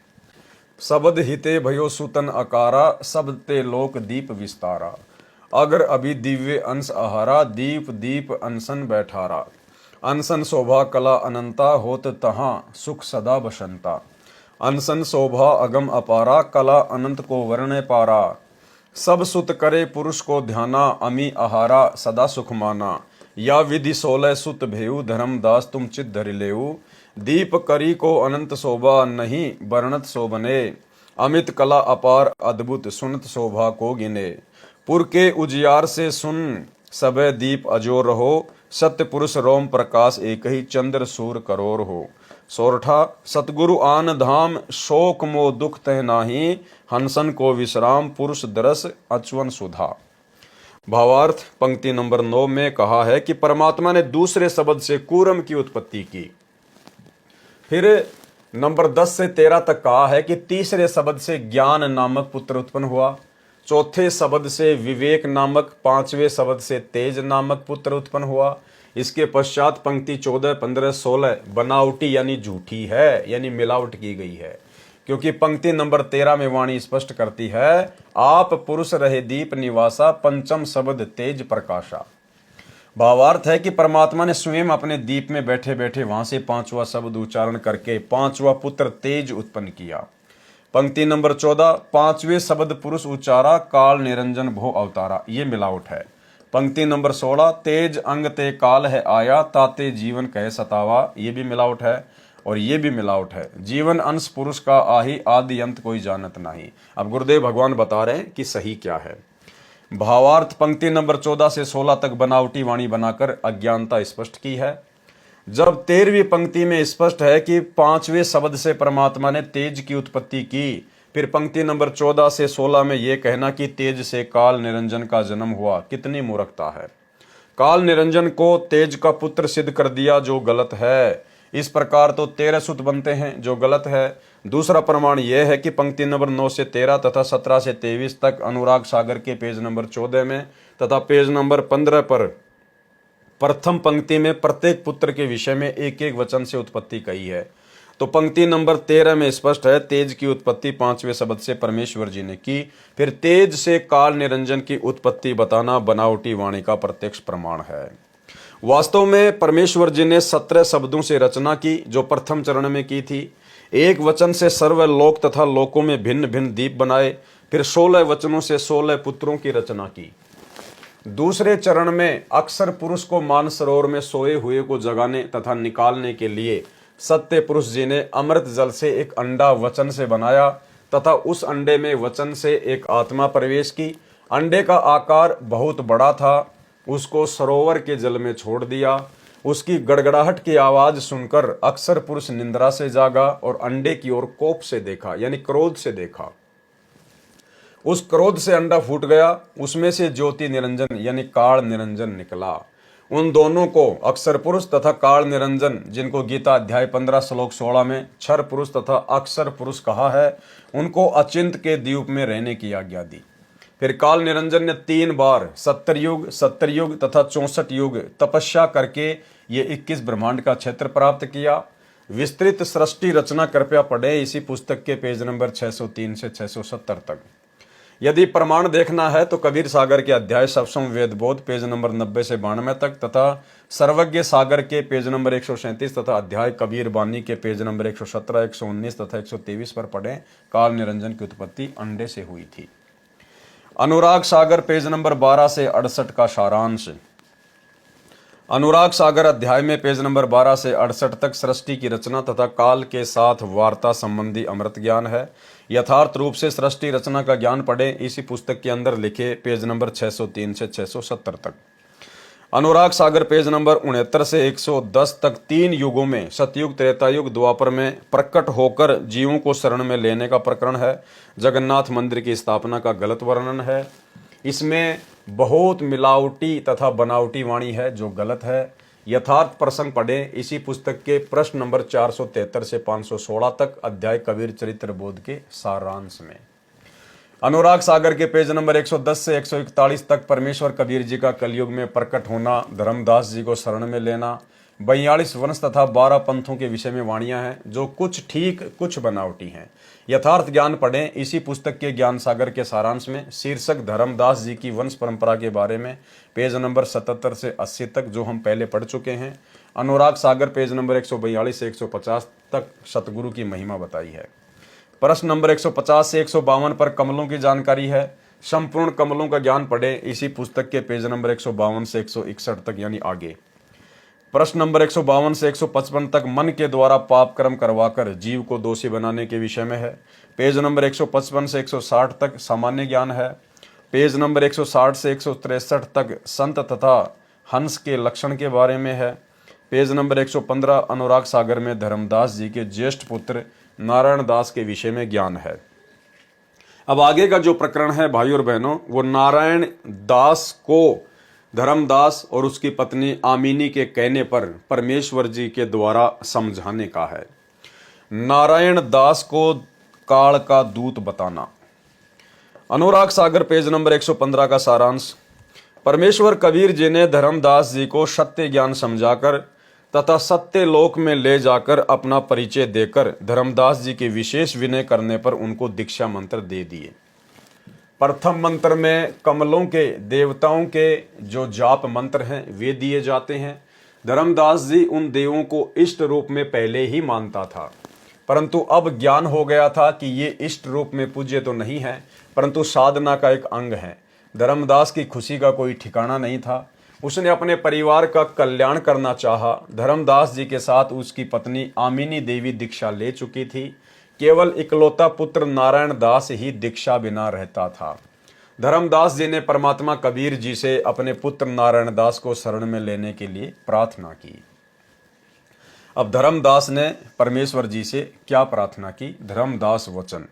शब्द हिते भयो सुतन अकारा, सब ते लोक दीप विस्तारा। अगर अभी दिव्य अंश आहारा, दीप दीप अनसन बैठारा। अनसन शोभा कला अनंता, होत तहां सुख सदा बसंता। अनसन शोभा अगम अपारा, कला अनंत को वर्ण पारा। सब सुत करे पुरुष को ध्याना, अमी आहारा सदा सुख माना। या विधि 16 सुत भेऊ, धर्मदास तुम चित धरि लेऊ। दीप करी को अनंत शोभा, नहीं वर्णत शोभने। अमित कला अपार अद्भुत, सुनत शोभा को गिने। पुर के उजियार से सुन, सबे दीप अजोर रहो। सत्य पुरुष रोम प्रकाश, एक ही चंद्र सूर करोर हो। सोरठा सतगुरु आन धाम, शोक मोह दुख तह नाही। हंसन को विश्राम, पुरुष दरस अचवन सुधा। भावार्थ पंक्ति नंबर 9 में कहा है कि परमात्मा ने दूसरे शब्द से कूरम की उत्पत्ति की। फिर नंबर 10 से 13 तक कहा है कि तीसरे शब्द से ज्ञान नामक पुत्र उत्पन्न हुआ। चौथे शब्द से विवेक नामक, 5वें शब्द से तेज नामक पुत्र उत्पन्न हुआ। इसके पश्चात पंक्ति 14, 15, 16 बनावटी यानी झूठी है, यानी मिलावट की गई है। क्योंकि पंक्ति नंबर 13 में वाणी स्पष्ट करती है, आप पुरुष रहे दीप निवासा, पंचम शब्द तेज प्रकाशा। भावार्थ है कि परमात्मा ने स्वयं अपने दीप में बैठे बैठे वहां से 5वां शब्द उच्चारण करके 5वां पुत्र तेज उत्पन्न किया। पंक्ति नंबर 14, 5वें शब्द पुरुष उच्चारा, काल निरंजन भो अवतारा। ये मिलावट है। पंक्ति नंबर 16, तेज अंग ते काल है आया, ताते जीवन कहे सतावा। ये भी मिलावट है। और ये भी मिलावट है, जीवन अंश पुरुष का आही, आदि अंत कोई जानत नहीं। अब गुरुदेव भगवान बता रहे हैं कि सही क्या है। भावार्थ पंक्ति नंबर 14 से 16 तक बनावटी वाणी बनाकर अज्ञानता स्पष्ट की है। जब 13वीं पंक्ति में स्पष्ट है कि 5वें शब्द से परमात्मा ने तेज की उत्पत्ति की, फिर पंक्ति नंबर 14 से 16 में यह कहना कि तेज से काल निरंजन का जन्म हुआ, कितनी मूर्खता है। काल निरंजन को तेज का पुत्र सिद्ध कर दिया, जो गलत है। इस प्रकार तो 13 सुत बनते हैं, जो गलत है। दूसरा प्रमाण यह है कि पंक्ति नंबर 9 से 13 तथा 17 से 23 तक अनुराग सागर के पेज नंबर 14 में तथा पेज नंबर 15 पर प्रथम पंक्ति में प्रत्येक पुत्र के विषय में एक एक वचन से उत्पत्ति कही है। तो पंक्ति नंबर 13 में स्पष्ट है, तेज की उत्पत्ति 5वें शब्द से परमेश्वर जी ने की। फिर तेज से काल निरंजन की उत्पत्ति बताना बनावटी वाणी का प्रत्यक्ष प्रमाण है। वास्तव में परमेश्वर जी ने 17 शब्दों से रचना की, जो प्रथम चरण में की थी। एक वचन से सर्वलोक तथा लोकों में भिन्न भिन्न दीप बनाए। फिर 16 वचनों से 16 पुत्रों की रचना की। दूसरे चरण में अक्सर पुरुष को मानसरोवर में सोए हुए को जगाने तथा निकालने के लिए सत्य पुरुष जी ने अमृत जल से एक अंडा वचन से बनाया तथा उस अंडे में वचन से एक आत्मा प्रवेश की। अंडे का आकार बहुत बड़ा था, उसको सरोवर के जल में छोड़ दिया। उसकी गड़गड़ाहट की आवाज सुनकर अक्सर पुरुष निंद्रा से जागा और अंडे की ओर कोप से देखा, यानी क्रोध से देखा। उस क्रोध से अंडा फूट गया, उसमें से ज्योति निरंजन यानी काल निरंजन निकला। उन दोनों को अक्षर पुरुष तथा काल निरंजन, जिनको गीता अध्याय 15 श्लोक 16 में क्षर पुरुष तथा अक्षर पुरुष कहा है, उनको अचिंत के द्वीप में रहने की आज्ञा दी। फिर काल निरंजन ने 3 बार 70 युग तथा 64 युग तपस्या करके ये 21 ब्रह्मांड का क्षेत्र प्राप्त किया। विस्तृत सृष्टि रचना कृपया पढ़े इसी पुस्तक के पेज नंबर 603 से 670 तक। यदि प्रमाण देखना है तो कबीर सागर के अध्याय सप्तम वेद बोध पेज नंबर 90 से 92 तक तथा सर्वज्ञ सागर के पेज नंबर 137 तथा अध्याय कबीर बानी के पेज नंबर 117, 119 तथा 123 पर पढ़ें। काल निरंजन की उत्पत्ति अंडे से हुई थी। अनुराग सागर पेज नंबर 12 से 68 का सारांश। अनुराग सागर अध्याय में पेज नंबर 12 से 68 तक सृष्टि की रचना तथा काल के साथ वार्ता संबंधी अमृत ज्ञान है। यथार्थ रूप से सृष्टि रचना का ज्ञान पढ़ें इसी पुस्तक के अंदर लिखे पेज नंबर 603 से 670 तक। अनुराग सागर पेज नंबर 69 से 110 तक 3 युगों में सतयुग, त्रेतायुग, द्वापर में प्रकट होकर जीवों को शरण में लेने का प्रकरण है। जगन्नाथ मंदिर की स्थापना का गलत वर्णन है। इसमें बहुत मिलावटी तथा बनावटी वाणी है जो गलत है। यथार्थ प्रसंग पढ़ें इसी पुस्तक के प्रश्न नंबर 473 से 516 तक अध्याय कबीर चरित्र बोध के सारांश में। अनुराग सागर के पेज नंबर 110 से 141 तक परमेश्वर कबीर जी का कलयुग में प्रकट होना, धर्मदास जी को शरण में लेना, 42 वंश तथा 12 पंथों के विषय में वाणियां हैं जो कुछ ठीक कुछ बनावटी हैं। यथार्थ ज्ञान पढ़ें इसी पुस्तक के ज्ञान सागर के सारांश में। शीर्षक धर्मदास जी की वंश परंपरा के बारे में पेज नंबर 77 से 80 तक जो हम पहले पढ़ चुके हैं। अनुराग सागर पेज नंबर 142 से 150 तक सतगुरु की महिमा बताई है। प्रश्न नंबर 150 से 152 पर कमलों की जानकारी है। संपूर्ण कमलों का ज्ञान पढ़ें इसी पुस्तक के पेज नंबर 152 से 161 तक यानी आगे। प्रश्न नंबर 152 से 155 तक मन के द्वारा पाप कर्म करवाकर जीव को दोषी बनाने के विषय में है। पेज नंबर 155 से 160 तक सामान्य ज्ञान है। पेज नंबर 160 से 163 तक संत तथा हंस के लक्षण के बारे में है। पेज नंबर 115 अनुराग सागर में धर्मदास जी के ज्येष्ठ पुत्र नारायण दास के विषय में ज्ञान है। अब आगे का जो प्रकरण है भाई और बहनों, वो नारायण दास को धर्मदास और उसकी पत्नी आमिनी के कहने पर परमेश्वर जी के द्वारा समझाने का है। नारायण दास को काल का दूत बताना। अनुराग सागर पेज नंबर 115 का सारांश। परमेश्वर कबीर जी ने धर्मदास जी को सत्य ज्ञान समझाकर तथा सत्य लोक में ले जाकर अपना परिचय देकर धर्मदास जी के विशेष विनय करने पर उनको दीक्षा मंत्र दे दिए। प्रथम मंत्र में कमलों के देवताओं के जो जाप मंत्र हैं वे दिए जाते हैं। धर्मदास जी उन देवों को इष्ट रूप में पहले ही मानता था, परंतु अब ज्ञान हो गया था कि ये इष्ट रूप में पूज्य तो नहीं है परंतु साधना का एक अंग है। धर्मदास की खुशी का कोई ठिकाना नहीं था। उसने अपने परिवार का कल्याण करना चाहा। धर्मदास जी के साथ उसकी पत्नी आमिनी देवी दीक्षा ले चुकी थी। केवल इकलौता पुत्र नारायण दास ही दीक्षा बिना रहता था। धर्मदास जी ने परमात्मा कबीर जी से अपने पुत्र नारायण दास को शरण में लेने के लिए प्रार्थना की। अब धर्मदास ने परमेश्वर जी से क्या प्रार्थना की? धर्मदास वचन।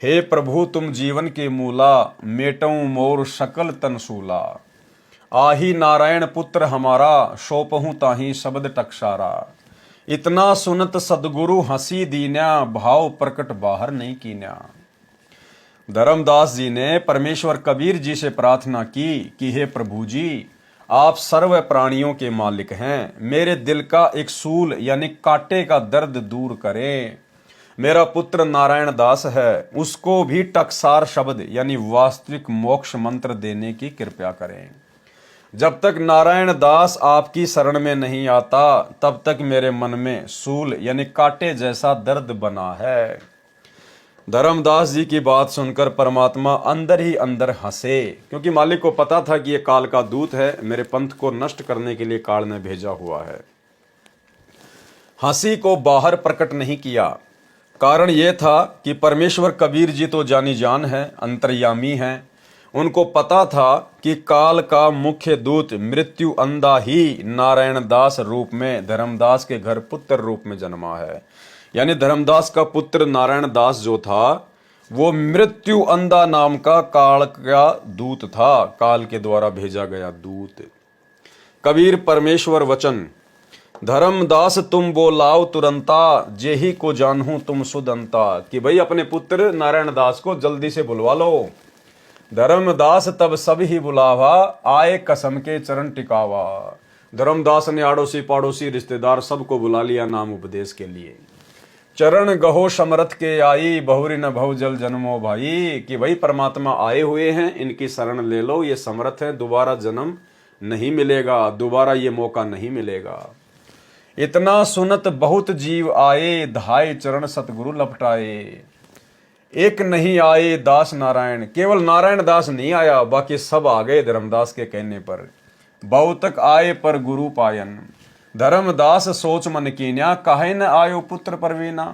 हे प्रभु तुम जीवन के मूला, मेटऊं मोर सकल तनसूला। आही नारायण पुत्र हमारा, सोपहूं ताही शब्द टकसारा। इतना सुनत सदगुरु हंसी दीन्या, भाव प्रकट बाहर नहीं कीन्या। धर्मदास जी ने परमेश्वर कबीर जी से प्रार्थना की कि हे प्रभु जी, आप सर्व प्राणियों के मालिक हैं। मेरे दिल का एक सूल यानी कांटे का दर्द दूर करें। मेरा पुत्र नारायण दास है, उसको भी टकसार शब्द यानी वास्तविक मोक्ष मंत्र देने की कृपा करें। जब तक नारायण दास आपकी शरण में नहीं आता तब तक मेरे मन में सूल यानी कांटे जैसा दर्द बना है। धर्मदास जी की बात सुनकर परमात्मा अंदर ही अंदर हंसे, क्योंकि मालिक को पता था कि यह काल का दूत है, मेरे पंथ को नष्ट करने के लिए काल ने भेजा हुआ है। हंसी को बाहर प्रकट नहीं किया। कारण यह था कि परमेश्वर कबीर जी तो जानी जान है, अंतर्यामी हैं। उनको पता था कि काल का मुख्य दूत मृत्यु अंधा ही नारायण दास रूप में धर्मदास के घर पुत्र रूप में जन्मा है। यानी धर्मदास का पुत्र नारायण दास जो था वो मृत्यु अंधा नाम का काल का दूत था, काल के द्वारा भेजा गया दूत। कबीर परमेश्वर वचन, धर्मदास तुम बोलाओ तुरंता, जेही को जानूं तुम सुदंता। कि भाई अपने पुत्र नारायण दास को जल्दी से बुलवा लो। धर्मदास तब सब ही बुलावा, आए कसम के चरण टिकावा। धर्मदास ने आड़ोसी पाड़ोसी रिश्तेदार सबको बुला लिया नाम उपदेश के लिए। चरण गहो समरथ के आई, बहुरी न भव जल जन्मो भाई। कि भाई परमात्मा आए हुए हैं, इनकी शरण ले लो, ये समर्थ है, दोबारा जन्म नहीं मिलेगा, दोबारा ये मौका नहीं मिलेगा। इतना सुनत बहुत जीव आए, धाय चरण सतगुरु लपटाए। एक नहीं आए दास नारायण, केवल नारायण दास नहीं आया, बाकी सब आ गए धर्मदास के कहने पर। बहुतक आए पर गुरु पायन, धर्मदास सोच मन कीन्या, काहे न आयो पुत्र परवीना।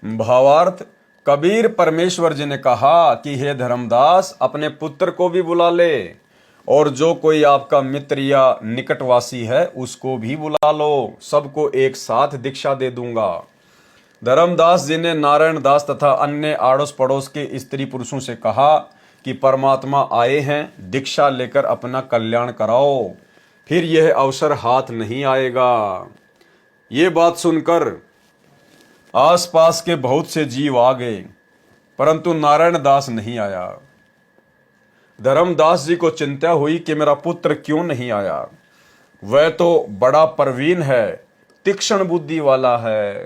भावार्थ, कबीर परमेश्वर जी ने कहा कि हे धर्मदास अपने पुत्र को भी बुला ले, और जो कोई आपका मित्र या निकटवासी है उसको भी बुला लो, सबको एक साथ दीक्षा दे दूंगा। धर्मदास जी ने नारायण दास तथा अन्य आड़ोस पड़ोस के स्त्री पुरुषों से कहा कि परमात्मा आए हैं, दीक्षा लेकर अपना कल्याण कराओ, फिर यह अवसर हाथ नहीं आएगा। ये बात सुनकर आसपास के बहुत से जीव आ गए, परंतु नारायण दास नहीं आया। धर्मदास जी को चिंता हुई कि मेरा पुत्र क्यों नहीं आया, वह तो बड़ा प्रवीण है, तीक्ष्ण बुद्धि वाला है।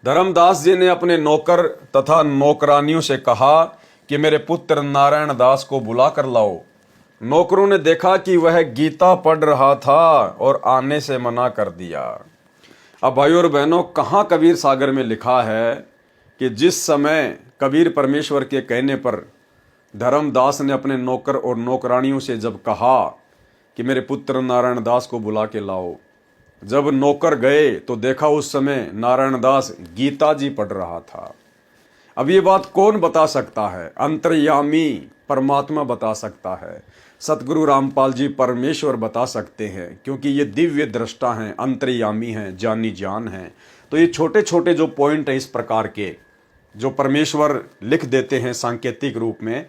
धर्मदास जी ने अपने नौकर तथा नौकरानियों से कहा कि मेरे पुत्र नारायण दास को बुला कर लाओ। नौकरों ने देखा कि वह गीता पढ़ रहा था और आने से मना कर दिया। अब भाइयों और बहनों, कहाँ कबीर सागर में लिखा है कि जिस समय कबीर परमेश्वर के कहने पर धर्मदास ने अपने नौकर और नौकरानियों से जब कहा कि मेरे पुत्र नारायण दास को बुला के लाओ, जब नौकर गए तो देखा उस समय नारायण दास गीता जी पढ़ रहा था। अब ये बात कौन बता सकता है? अंतर्यामी परमात्मा बता सकता है, सतगुरु रामपाल जी परमेश्वर बता सकते हैं, क्योंकि ये दिव्य दृष्टा हैं, अंतर्यामी हैं, जानी जान हैं। तो ये छोटे छोटे जो पॉइंट हैं इस प्रकार के जो परमेश्वर लिख देते हैं सांकेतिक रूप में,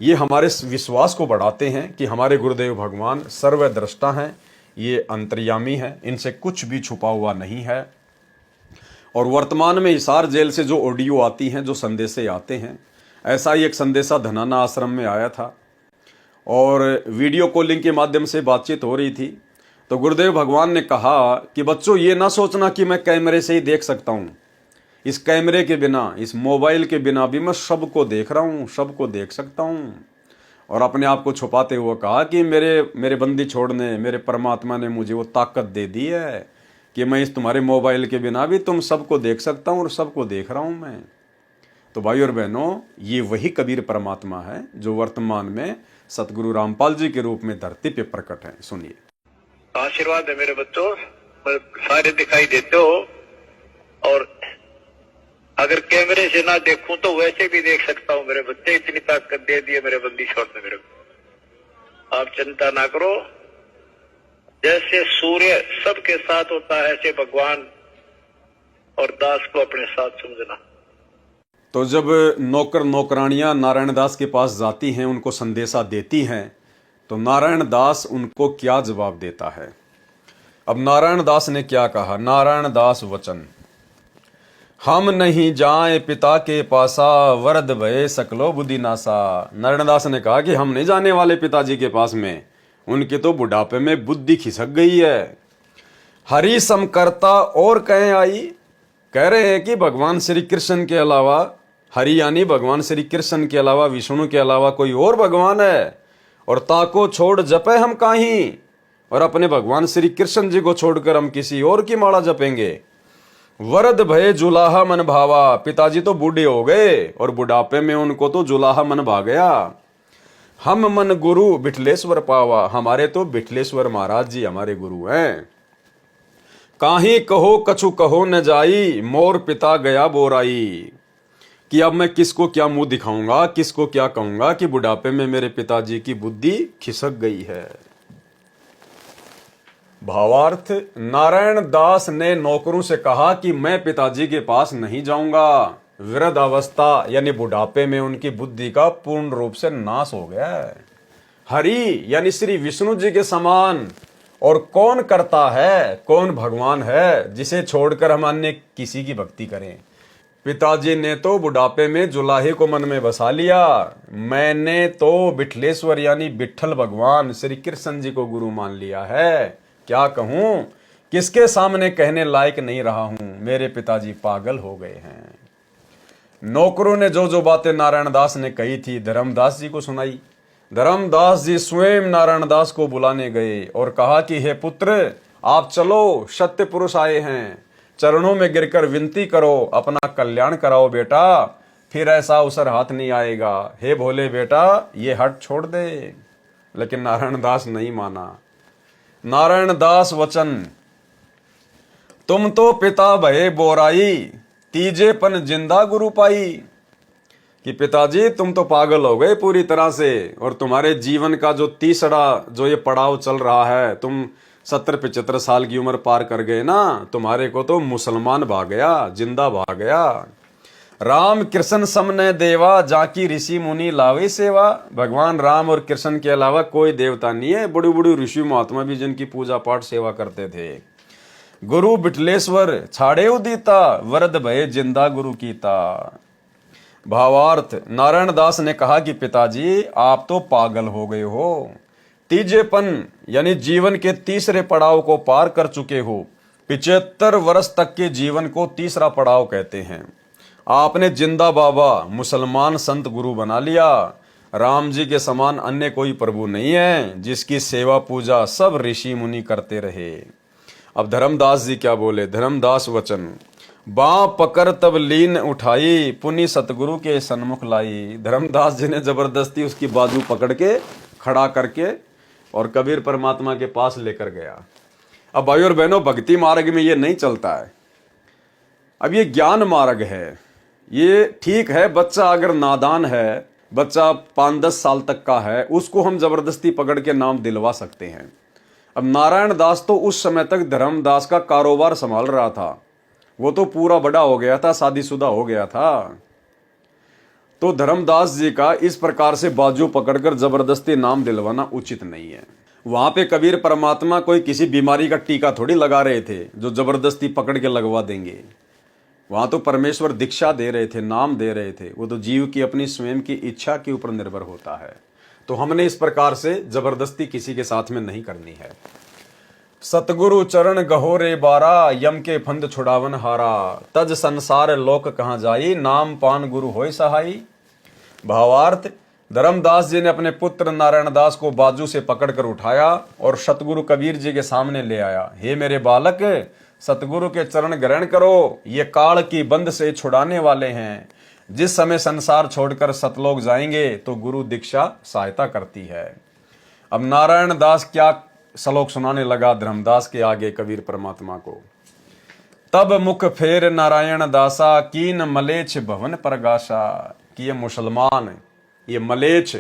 ये हमारे विश्वास को बढ़ाते हैं कि हमारे गुरुदेव भगवान सर्वद्रष्टा हैं, ये अंतर्यामी हैं, इनसे कुछ भी छुपा हुआ नहीं है। और वर्तमान में हिसार जेल से जो ऑडियो आती हैं, जो संदेशे आते हैं, ऐसा ही एक संदेशा धनाना आश्रम में आया था और वीडियो कॉलिंग के माध्यम से बातचीत हो रही थी। तो गुरुदेव भगवान ने कहा कि बच्चों ये ना सोचना कि मैं कैमरे से ही देख सकता हूँ, इस कैमरे के बिना, इस मोबाइल के बिना भी मैं सबको देख रहा हूँ, सबको देख सकता हूँ। और अपने आप को छुपाते हुए कहा कि मेरे बंदी छोड़ने मेरे परमात्मा ने मुझे वो ताकत दे दी है कि मैं इस तुम्हारे मोबाइल के बिना भी तुम सबको देख सकता हूँ और सबको देख रहा हूँ मैं। तो भाई और बहनों, ये वही कबीर परमात्मा है जो वर्तमान में सतगुरु रामपाल जी के रूप में धरती पे प्रकट है। सुनिए। आशीर्वाद है मेरे बच्चों, सारे दिखाई देते हो, और अगर कैमरे से ना देखूं तो वैसे भी देख सकता हूं मेरे बच्चे, इतनी ताकत दे दी है मेरे बंदी छोड़ने मेरे को। आप चिंता ना करो, जैसे सूर्य सबके साथ होता है ऐसे भगवान और दास को अपने साथ समझना। तो जब नौकर नौकरानियां नारायण दास के पास जाती हैं, उनको संदेशा देती हैं, तो नारायण दास उनको क्या जवाब देता है? अब नारायण दास ने क्या कहा? नारायण दास वचन, हम नहीं जाए पिता के पासा, वरद भय सकलो बुद्धि नासा। नारायण दास ने कहा कि हम नहीं जाने वाले पिताजी के पास में, उनके तो बुढ़ापे में बुद्धि खिसक गई है। हरि समकर्ता और कहें आई, कह रहे हैं कि भगवान श्री कृष्ण के अलावा, हरि यानी भगवान श्री कृष्ण के अलावा, विष्णु के अलावा कोई और भगवान है, और ताको छोड़ जपे हम काहीं, और अपने भगवान श्री कृष्ण जी को छोड़कर हम किसी और की माला जपेंगे। वरद भय जुलाहा मन भावा, पिताजी तो बूढ़े हो गए और बुढ़ापे में उनको तो जुलाहा मन भा गया। हम मन गुरु बिठलेश्वर पावा, हमारे तो बिठलेश्वर महाराज जी हमारे गुरु हैं। काहीं कहो कछु कहो न जाई, मोर पिता गया बोराई। कि अब मैं किसको क्या मुंह दिखाऊंगा, किसको क्या कहूंगा कि बुढ़ापे में मेरे पिताजी की बुद्धि खिसक गई है। भावार्थ, नारायण दास ने नौकरों से कहा कि मैं पिताजी के पास नहीं जाऊंगा, वृद्ध अवस्था यानी बुढ़ापे में उनकी बुद्धि का पूर्ण रूप से नाश हो गया है। हरि यानी श्री विष्णु जी के समान और कौन करता है, कौन भगवान है जिसे छोड़कर हम अन्य किसी की भक्ति करें। पिताजी ने तो बुढ़ापे में जुलाहे को मन में बसा लिया, मैंने तो विठलेश्वर यानी विठल भगवान श्री कृष्ण जी को गुरु मान लिया है। क्या कहूं, किसके सामने कहने लायक नहीं रहा हूं, मेरे पिताजी पागल हो गए हैं। नौकरों ने जो जो बातें नारायण दास ने कही थी धर्मदास जी को सुनाई। धर्मदास जी स्वयं नारायण दास को बुलाने गए और कहा कि हे पुत्र, आप चलो, सत्य पुरुष आए हैं, चरणों में गिरकर विनती करो, अपना कल्याण कराओ बेटा, फिर ऐसा अवसर हाथ नहीं आएगा। हे भोले बेटा, ये हट छोड़ दे। लेकिन नारायण दास नहीं माना। नारायण दास वचन, तुम तो पिता भये बोराई, तीजेपन जिंदा गुरु पाई। कि पिताजी तुम तो पागल हो गए पूरी तरह से, और तुम्हारे जीवन का जो तीसरा जो ये पड़ाव चल रहा है, तुम 70-75 साल की उम्र पार कर गए ना, तुम्हारे को तो मुसलमान भाग गया, जिंदा भाग गया। राम कृष्ण समने देवा, जाकी ऋषि मुनि लावे सेवा। भगवान राम और कृष्ण के अलावा कोई देवता नहीं है, बड़ी बड़ी ऋषि महात्मा भी जिनकी पूजा पाठ सेवा करते थे। गुरु विठलेश्वर छाड़े उदीता, वरद भये जिंदा गुरु कीता। भावार्थ, नारायण दास ने कहा कि पिताजी आप तो पागल हो गए हो, तीजेपन यानी जीवन के तीसरे पड़ाव को पार कर चुके हो। 75 वर्ष तक के जीवन को तीसरा पड़ाव कहते हैं। आपने जिंदा बाबा मुसलमान संत गुरु बना लिया। राम जी के समान अन्य कोई प्रभु नहीं है जिसकी सेवा पूजा सब ऋषि मुनि करते रहे। अब धर्मदास जी क्या बोले, धर्मदास वचन, बाँ पकड़ तब लीन उठाई, पुनि सतगुरु के सन्मुख लाई। धर्मदास जी ने जबरदस्ती उसकी बाजू पकड़ के खड़ा करके और कबीर परमात्मा के पास लेकर गया। अब भाई और बहनों, भक्ति मार्ग में ये नहीं चलता है। अब ये ज्ञान मार्ग है। ये ठीक है, बच्चा अगर नादान है, बच्चा 5-10 साल तक का है, उसको हम जबरदस्ती पकड़ के नाम दिलवा सकते हैं। अब नारायण दास तो उस समय तक धर्मदास का कारोबार संभाल रहा था, वो तो पूरा बड़ा हो गया था, शादीशुदा हो गया था। तो धर्मदास जी का इस प्रकार से बाजू पकड़कर जबरदस्ती नाम दिलवाना उचित नहीं है। वहां पे कबीर परमात्मा कोई किसी बीमारी का टीका थोड़ी लगा रहे थे जो जबरदस्ती पकड़ के लगवा देंगे। वहां तो परमेश्वर दीक्षा दे रहे थे, नाम दे रहे थे। वो तो जीव की अपनी स्वयं की इच्छा के ऊपर निर्भर होता है। तो हमने इस प्रकार से जबरदस्ती किसी के साथ में नहीं करनी है। सतगुरु चरण गहोरे बारा, यम के फंद छुड़ावन हारा। तज संसार लोक कहाँ जाई, नाम पान गुरु होय सहाई। भावार्थ, धर्मदास जी ने अपने पुत्र नारायण दास को बाजू से पकड़कर उठाया और सतगुरु कबीर जी के सामने ले आया। हे मेरे बालक, सतगुरु के चरण ग्रहण करो, ये काल की बंद से छुड़ाने वाले हैं। जिस समय संसार छोड़कर सतलोक जाएंगे तो गुरु दीक्षा सहायता करती है। अब नारायण दास क्या श्लोक सुनाने लगा धर्मदास के आगे कबीर परमात्मा को। तब मुख फेर नारायण दासा, कीन मलेच्छ भवन प्रगाशा। कि ये मुसलमान, ये मलेच्छ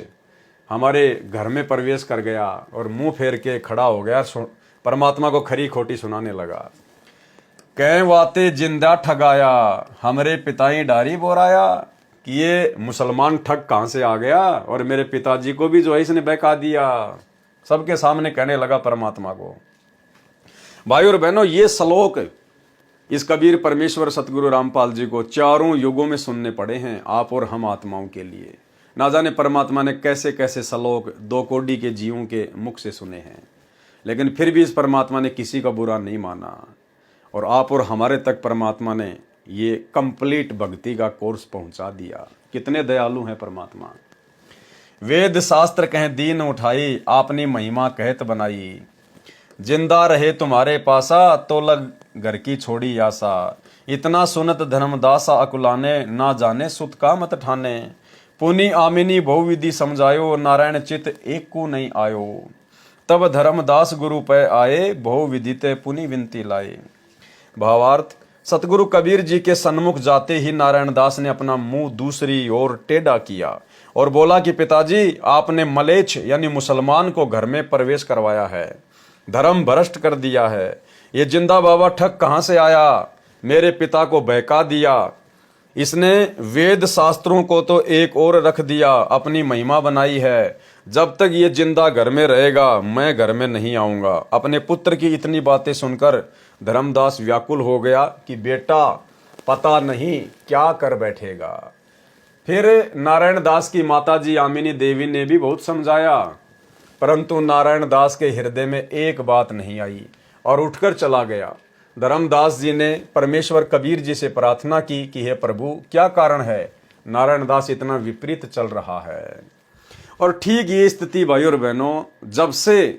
हमारे घर में प्रवेश कर गया और मुंह फेर के खड़ा हो गया, परमात्मा को खरी खोटी सुनाने लगा। कह वाते जिंदा ठगाया, हमरे पिताई डारी बोराया। कि ये मुसलमान ठग कहां से आ गया और मेरे पिताजी को भी जो है इसने बहका दिया। सबके सामने कहने लगा परमात्मा को। भाई और बहनों, ये श्लोक इस कबीर परमेश्वर सतगुरु रामपाल जी को चारों युगों में सुनने पड़े हैं, आप और हम आत्माओं के लिए। ना जाने परमात्मा ने कैसे कैसे श्लोक 2 कोटि के जीवों के मुख से सुने हैं, लेकिन फिर भी इस परमात्मा ने किसी का बुरा नहीं माना और आप और हमारे तक परमात्मा ने ये कंप्लीट भक्ति का कोर्स पहुंचा दिया। कितने दयालु हैं परमात्मा। वेद शास्त्र कहें दीन उठाई, आपने महिमा कहत बनाई। जिंदा रहे तुम्हारे पासा, तो लग घर की छोड़ी आशा। इतना सुनत धर्मदासा अकुलाने, ना जाने सुत का मत ठाने। पुनि आमिनी बहुविधि समझायो, नारायण चित एक को नहीं आयो। तब धर्मदास गुरु पे आए, बहुविधि ते पुनि विनती लाए। भावार्थ, सतगुरु कबीर जी के सन्मुख जाते ही नारायण दास ने अपना मुंह दूसरी ओर टेढ़ा किया और बोला कि पिताजी, आपने मलेच्छ यानी मुसलमान को घर में प्रवेश करवाया है, धर्म भ्रष्ट कर दिया है। ये जिंदा बाबा ठग कहां से आया, मेरे पिता को बहका दिया। इसने वेद शास्त्रों को तो एक और रख दिया, अपनी महिमा बनाई है। जब तक ये जिंदा घर में रहेगा मैं घर में नहीं आऊंगा। अपने पुत्र की इतनी बातें सुनकर धर्मदास व्याकुल हो गया कि बेटा पता नहीं क्या कर बैठेगा। फिर नारायण दास की माताजी आमिनी देवी ने भी बहुत समझाया, परंतु नारायण दास के हृदय में एक बात नहीं आई और उठकर चला गया। धर्मदास जी ने परमेश्वर कबीर जी से प्रार्थना की कि हे प्रभु क्या कारण है, नारायण दास इतना विपरीत चल रहा है। और ठीक ये स्थिति भाई और बहनों, जब से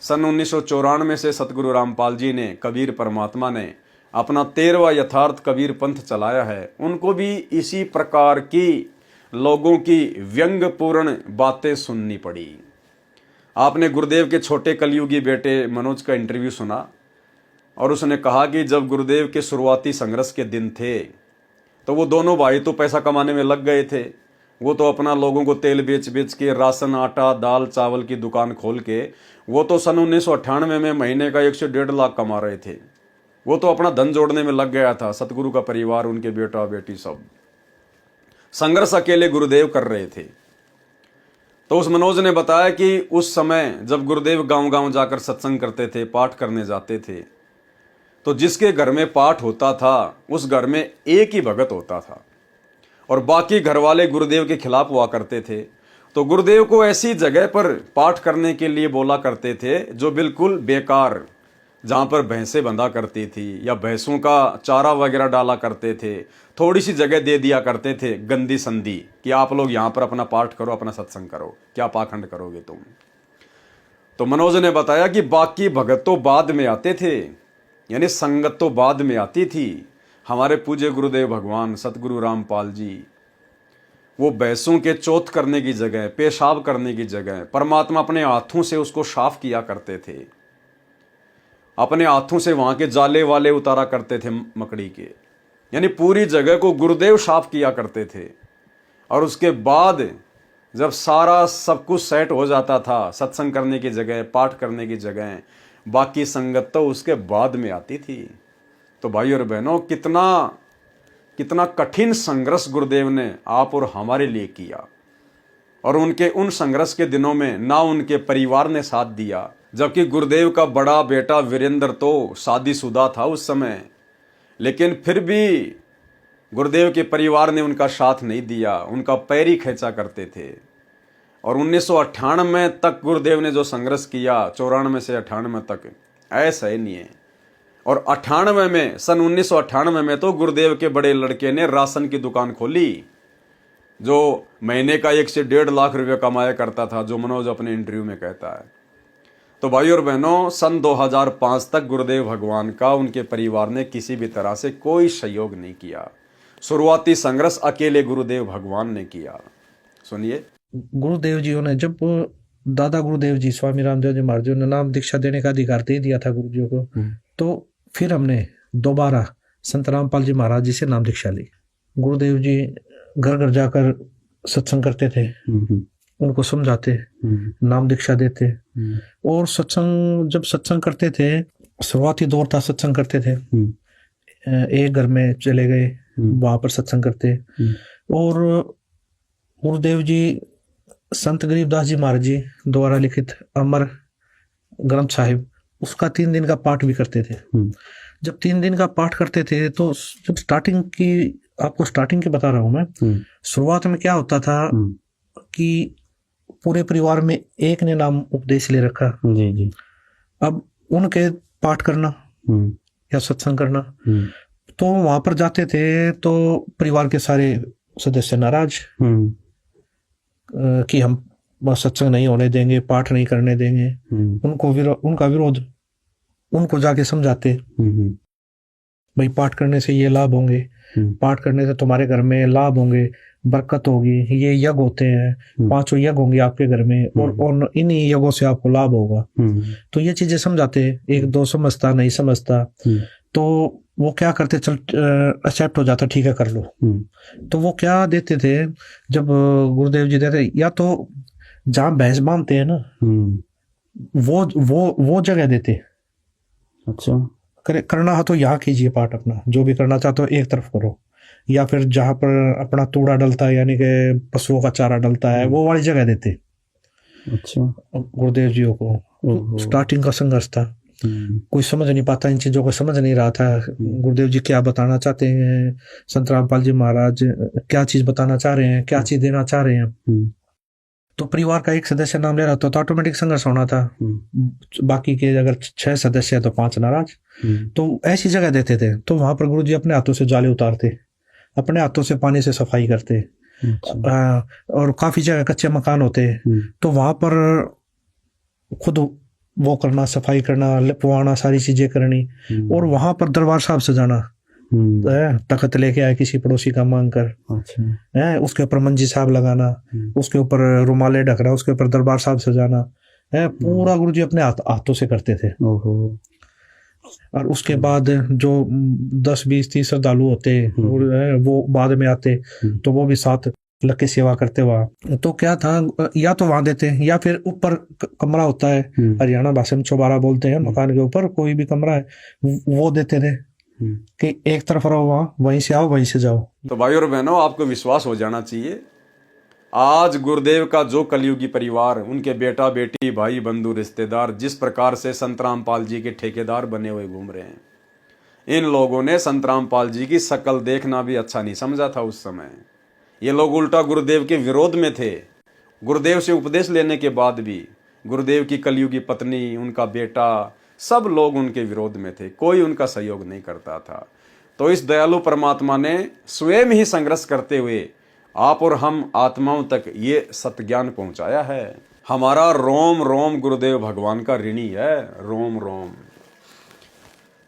सन 1994 से सतगुरु रामपाल जी ने, कबीर परमात्मा ने अपना 13वां यथार्थ कबीर पंथ चलाया है, उनको भी इसी प्रकार की लोगों की व्यंग्यपूर्ण बातें सुननी पड़ी। आपने गुरुदेव के छोटे कलयुगी बेटे मनोज का इंटरव्यू सुना और उसने कहा कि जब गुरुदेव के शुरुआती संघर्ष के दिन थे तो वो दोनों भाई तो पैसा कमाने में लग गए थे। वो तो अपना लोगों को तेल बेच बेच के, राशन, आटा, दाल, चावल की दुकान खोल के वो तो सन 1998 में महीने का 1 से 1.5 लाख कमा रहे थे। वो तो अपना धन जोड़ने में लग गया था। सतगुरु का परिवार, उनके बेटा बेटी सब संघर्ष अकेले गुरुदेव कर रहे थे। तो उस मनोज ने बताया कि उस समय जब गुरुदेव गांव-गांव जाकर सत्संग करते थे, पाठ करने जाते थे, तो जिसके घर में पाठ होता था उस घर में एक ही भगत होता था और बाकी घर वाले गुरुदेव के खिलाफ हुआ करते थे। तो गुरुदेव को ऐसी जगह पर पाठ करने के लिए बोला करते थे जो बिल्कुल बेकार, जहाँ पर भैंसें बंधा करती थी या भैंसों का चारा वगैरह डाला करते थे, थोड़ी सी जगह दे दिया करते थे गंदी संदी कि आप लोग यहाँ पर अपना पाठ करो, अपना सत्संग करो, क्या पाखंड करोगे तुम। तो मनोज ने बताया कि बाकी भगत तो बाद में आते थे, यानी संगत तो बाद में आती थी। हमारे पूज्य गुरुदेव भगवान सतगुरु रामपाल जी वो भैंसों के चौथ करने की जगह, पेशाब करने की जगह परमात्मा अपने हाथों से उसको साफ किया करते थे। अपने हाथों से वहां के जाले वाले उतारा करते थे मकड़ी के, यानी पूरी जगह को गुरुदेव साफ किया करते थे। और उसके बाद जब सारा सब कुछ सेट हो जाता था, सत्संग करने की जगह, पाठ करने की जगह, बाकी संगत तो उसके बाद में आती थी। तो भाई और बहनों, कितना कठिन संघर्ष गुरुदेव ने आप और हमारे लिए किया। और उनके उन संघर्ष के दिनों में ना उनके परिवार ने साथ दिया, जबकि गुरुदेव का बड़ा बेटा वीरेंद्र तो शादीशुदा था उस समय, लेकिन फिर भी गुरुदेव के परिवार ने उनका साथ नहीं दिया, उनका पैर ही खींचा करते थे। और 1998 तक गुरुदेव ने जो संघर्ष किया, 94 से 98 तक, ऐसा ही नहीं है। और 98 में, सन 1998 में तो गुरुदेव के बड़े लड़के ने राशन की दुकान खोली, जो महीने का 1 से 1.5 लाख रुपये कमाया करता था, जो मनोज अपने इंटरव्यू में कहता है। तो भाई और बहनों, सन 2005 तक गुरुदेव भगवान का उनके परिवार ने किसी भी तरह से कोई सहयोग नहीं किया। शुरुआती संघर्ष अकेले गुरुदेव भगवान ने किया। सुनिए। गुरुदेव जी ने, जब दादा गुरुदेव जी स्वामी रामदेव जी महाराज ने नाम दीक्षा देने का अधिकार दे दिया था गुरु जी को, तो फिर हमने दोबारा संत रामपाल जी महाराज जी से नाम दीक्षा ली। गुरुदेव जी घर घर जाकर सत्संग करते थे, उनको समझाते, नाम दीक्षा देते। और जब सत्संग करते थे, शुरुआती दौर था, सत्संग करते थे, एक घर में चले गए, वहां पर सत्संग करते। और गुरुदेव जी संत गरीबदास जी महाराज जी द्वारा लिखित अमर ग्रंथ साहिब, उसका 3 दिन का पाठ भी करते थे। जब 3 दिन का पाठ करते थे, तो जब आपको स्टार्टिंग की बता रहा हूं मैं, शुरुआत में क्या होता था कि पूरे परिवार में एक ने नाम उपदेश ले रखा जी। अब उनके पाठ करना या सत्संग करना, तो वहां पर जाते थे तो परिवार के सारे सदस्य नाराज कि हम सत्संग नहीं होने देंगे, पाठ नहीं करने देंगे। उनका विरोध, उनको जाके समझाते, भाई पाठ करने से ये लाभ होंगे, पाठ करने से तुम्हारे घर में लाभ होंगे, बरकत होगी, ये यज्ञ होते हैं, 5 यज्ञ होंगे आपके घर में, और इन्हीं यज्ञों से आपको लाभ होगा। तो ये चीजें समझाते। 1-2 समझता, नहीं समझता, तो वो क्या करते, चल एक्सेप्ट हो जाता, ठीक है कर लो। तो वो क्या देते थे, जब गुरुदेव जी देते, या तो जहाँ भैंस बांधते हैं ना, वो जगह देते। अच्छा, करना है तो यहाँ कीजिए पाठ अपना, जो भी करना चाहते हो एक तरफ करो। या फिर जहाँ पर अपना तूड़ा डलता है यानी कि पशुओं का चारा डलता है, वो वाली जगह देते अच्छा। गुरुदेव जी को। ओहो। स्टार्टिंग का संघर्ष था, कोई समझ नहीं पाता इन चीजों को, समझ नहीं रहा था गुरुदेव जी क्या बताना चाहते हैं, संत रामपाल जी महाराज क्या चीज बताना चाह रहे हैं, क्या चीज देना चाह रहे हैं। तो परिवार का एक सदस्य नाम ले रहा था तो ऑटोमेटिक संघर्ष होना था। बाकी के अगर 6 सदस्य है तो 5 नाराज। तो ऐसी जगह देते थे तो वहां पर गुरु जी अपने हाथों से जाले उतारते, अपने हाथों से पानी से सफाई करते। और काफी जगह कच्चे मकान होते तो वहां पर खुद वो करना, सफाई करना, लिपवाना, सारी चीजें करनी। और वहां पर दरबार साहब सजाना, तखत लेके आए किसी पड़ोसी का मांग कर, है उसके ऊपर मंजी साहब लगाना, उसके ऊपर रुमाले ढकना, उसके ऊपर दरबार साहब सजाना, है पूरा गुरु जी अपने हाथों से करते थे। और उसके बाद जो 10, 20, 30 श्रद्धालु होते वो बाद में आते तो वो भी साथ लग के सेवा करते वहाँ। तो क्या था, या तो वहां देते या फिर ऊपर कमरा होता है, हरियाणा भाषा में चौबारा बोलते हैं, मकान के ऊपर कोई भी कमरा है वो देते थे कि एक तरफ रहो, वहां वहीं से आओ वहीं से जाओ। तो भाई और बहनों, आपको विश्वास हो जाना चाहिए, आज गुरुदेव का जो कलयुगी परिवार, उनके बेटा बेटी भाई बंधु रिश्तेदार जिस प्रकार से संत रामपाल जी के ठेकेदार बने हुए घूम रहे हैं, इन लोगों ने संत रामपाल जी की शक्ल देखना भी अच्छा नहीं समझा था उस समय। ये लोग उल्टा गुरुदेव के विरोध में थे। गुरुदेव से उपदेश लेने के बाद भी गुरुदेव की कलयुगी पत्नी, उनका बेटा, सब लोग उनके विरोध में थे, कोई उनका सहयोग नहीं करता था। तो इस दयालु परमात्मा ने स्वयं ही संघर्ष करते हुए आप और हम आत्माओं तक ये सत्ज्ञान पहुंचाया है। हमारा रोम रोम गुरुदेव भगवान का ऋणी है, रोम रोम।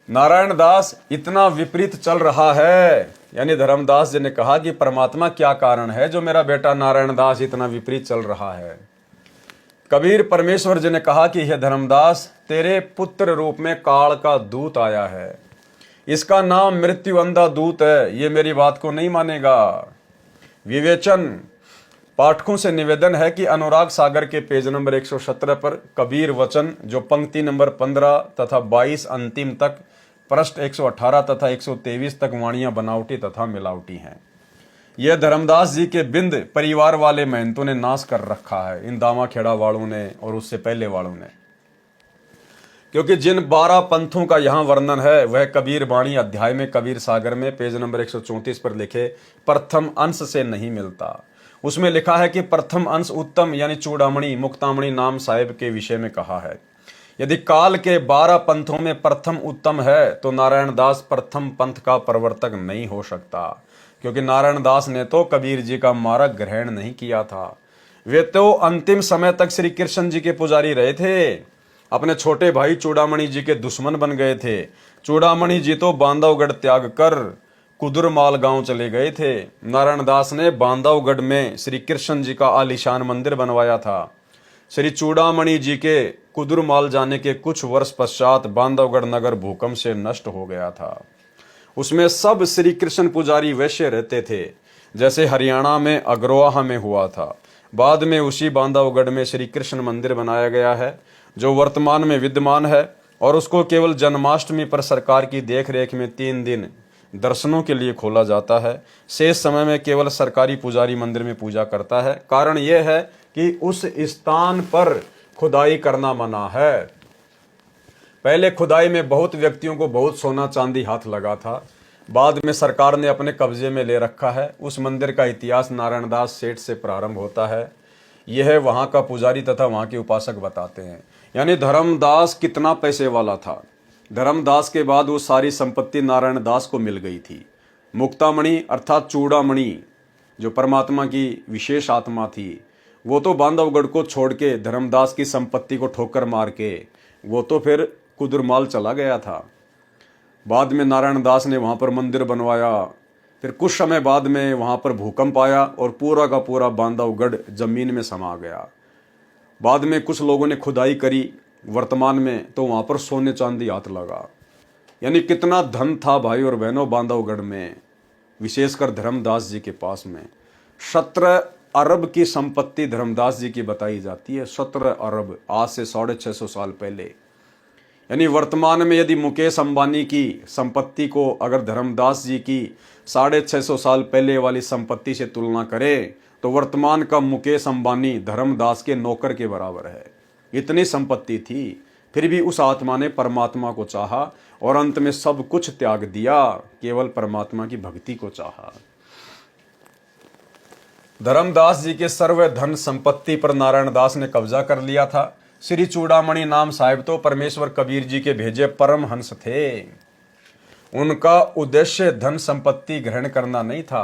नारायण दास इतना विपरीत चल रहा है, यानी धर्मदास जी ने कहा कि परमात्मा क्या कारण है जो मेरा बेटा नारायण दास इतना विपरीत चल रहा है। कबीर परमेश्वर जी ने कहा कि हे धर्मदास, तेरे पुत्र रूप में काल का दूत आया है, इसका नाम मृत्यु अंधा दूत है, ये मेरी बात को नहीं मानेगा। विवेचन पाठकों से निवेदन है कि अनुराग सागर के पेज नंबर 117 पर कबीर वचन जो पंक्ति नंबर 15 तथा 22 अंतिम तक, पृष्ठ 118 तथा 123 तक वाणियां बनावटी तथा मिलावटी हैं। यह धर्मदास जी के बिंद परिवार वाले महंतों ने नाश कर रखा है, इन दामा खेड़ा वालों ने और उससे पहले वालों ने। क्योंकि जिन 12 पंथों का यहाँ वर्णन है वह कबीर वाणी अध्याय में कबीर सागर में पेज नंबर 134 पर लिखे प्रथम अंश से नहीं मिलता। उसमें लिखा है कि प्रथम अंश उत्तम यानी चूड़ामणि मुक्तामणि नाम साहिब के विषय में कहा है। यदि काल के 12 पंथों में प्रथम उत्तम है तो नारायण दास प्रथम पंथ का प्रवर्तक नहीं हो सकता, क्योंकि नारायण दास ने तो कबीर जी का मार्ग ग्रहण नहीं किया था। वे तो अंतिम समय तक श्री कृष्ण जी के पुजारी रहे थे, अपने छोटे भाई चूड़ामणि जी के दुश्मन बन गए थे। चूड़ामणि जी तो बांधवगढ़ त्याग कर कुदुरमाल गांव चले गए थे। नारायण दास ने बांधवगढ़ में श्री कृष्ण जी का आलीशान मंदिर बनवाया था। श्री चूड़ामणि जी के कुदुरमाल जाने के कुछ वर्ष पश्चात बांधवगढ़ नगर भूकंप से नष्ट हो गया था। उसमें सब श्री कृष्ण पुजारी वैश्य रहते थे, जैसे हरियाणा में अग्रोहा में हुआ था। बाद में उसी बांधवगढ़ में श्री कृष्ण मंदिर बनाया गया है जो वर्तमान में विद्यमान है, और उसको केवल जन्माष्टमी पर सरकार की देखरेख में 3 दिन दर्शनों के लिए खोला जाता है। शेष समय में केवल सरकारी पुजारी मंदिर में पूजा करता है। कारण यह है कि उस स्थान पर खुदाई करना मना है। पहले खुदाई में बहुत व्यक्तियों को बहुत सोना चांदी हाथ लगा था, बाद में सरकार ने अपने कब्जे में ले रखा है। उस मंदिर का इतिहास नारायण दास सेठ से प्रारंभ होता है। यह वहाँ का पुजारी तथा वहाँ के उपासक बताते हैं। यानी धर्मदास कितना पैसे वाला था। धर्मदास के बाद वो सारी संपत्ति नारायण दास को मिल गई थी। मुक्तामणि अर्थात चूड़ामणि जो परमात्मा की विशेष आत्मा थी, वो तो बांधवगढ़ को छोड़ के धर्मदास की संपत्ति को ठोकर मार के वो तो फिर कुदुरमाल चला गया था। बाद में नारायण दास ने वहाँ पर मंदिर बनवाया। फिर कुछ समय बाद में वहाँ पर भूकंप आया और पूरा का पूरा बांधवगढ़ जमीन में समा गया। बाद में कुछ लोगों ने खुदाई करी वर्तमान में, तो वहाँ पर सोने चांदी हाथ लगा। यानी कितना धन था भाई और बहनों बांधवगढ़ में, विशेषकर धर्मदास जी के पास में। 17 अरब की संपत्ति धर्मदास जी की बताई जाती है। 17 अरब, आज से 650 साल पहले। यानी वर्तमान में यदि मुकेश अंबानी की संपत्ति को अगर धर्मदास जी की 650 साल पहले वाली संपत्ति से तुलना करें तो वर्तमान का मुकेश अंबानी धर्मदास के नौकर के बराबर है। इतनी संपत्ति थी, फिर भी उस आत्मा ने परमात्मा को चाहा और अंत में सब कुछ त्याग दिया, केवल परमात्मा की भक्ति को चाहा। धर्मदास जी के सर्व धन संपत्ति पर नारायण दास ने कब्जा कर लिया था। श्री चूड़ामणि नाम साहिब तो परमेश्वर कबीर जी के भेजे परम हंस थे। उनका उद्देश्य धन संपत्ति ग्रहण करना नहीं था,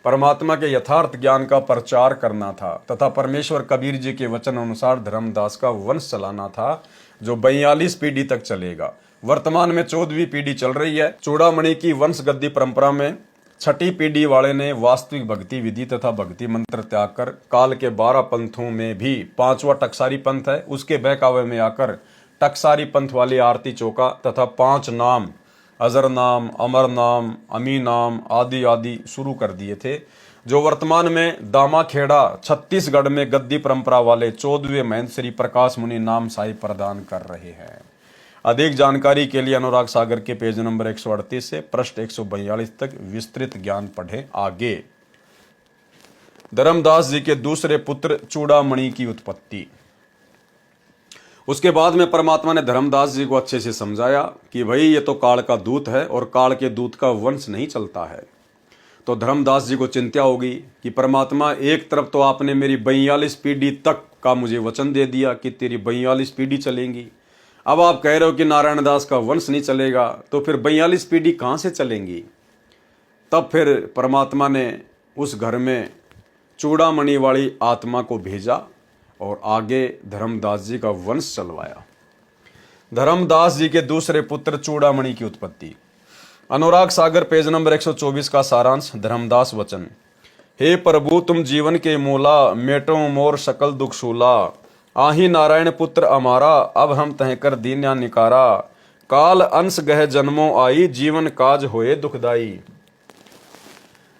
परमात्मा के यथार्थ ज्ञान का प्रचार करना था तथा परमेश्वर कबीर जी के वचन अनुसार धर्मदास का वंश चलाना था, जो 42 पीढ़ी तक चलेगा। वर्तमान में 14वीं पीढ़ी चल रही है। चूड़ामणि की वंश गद्दी परंपरा में 6ठी पीढ़ी वाले ने वास्तविक भक्ति विधि तथा भक्ति मंत्र त्याग कर काल के 12 पंथों में भी 5वां टकसारी पंथ है, उसके बहकावे में आकर टकसारी पंथ वाली आरती चौका तथा 5 नाम अजर नाम, अमर नाम, अमी नाम आदि आदि शुरू कर दिए थे, जो वर्तमान में दामाखेड़ा छत्तीसगढ़ में गद्दी परंपरा वाले 14वें महंत श्री प्रकाश मुनि नाम साहिब प्रदान कर रहे हैं। अधिक जानकारी के लिए अनुराग सागर के पेज नंबर 138 से पृष्ठ 142 तक विस्तृत ज्ञान पढ़ें आगे। धर्मदास जी के दूसरे पुत्र चूड़ामणि की उत्पत्ति। उसके बाद में परमात्मा ने धर्मदास जी को अच्छे से समझाया कि भाई ये तो काल का दूत है और काल के दूत का वंश नहीं चलता है। तो धर्मदास जी को चिंता होगी कि परमात्मा एक तरफ तो आपने मेरी 42 पीढ़ी तक का मुझे वचन दे दिया कि तेरी 42 पीढ़ी चलेंगी, अब आप कह रहे हो कि नारायण दास का वंश नहीं चलेगा, तो फिर 42 पीढ़ी कहाँ से चलेंगी। तब फिर परमात्मा ने उस घर में चूड़ामणि वाली आत्मा को भेजा और आगे धर्मदास जी का वंश चलवाया। धर्मदास जी के दूसरे पुत्र चूड़ामणि की उत्पत्ति। अनुराग सागर पेज नंबर 124 का सारांश। धर्मदास वचन। हे प्रभु तुम जीवन के मूला, मेटो मोर सकल दुख शूला, आही नारायण पुत्र अमारा, अब हम तह कर दीन्या निकारा, काल अंश गह जन्मों आई, जीवन काज होए दुखदाई।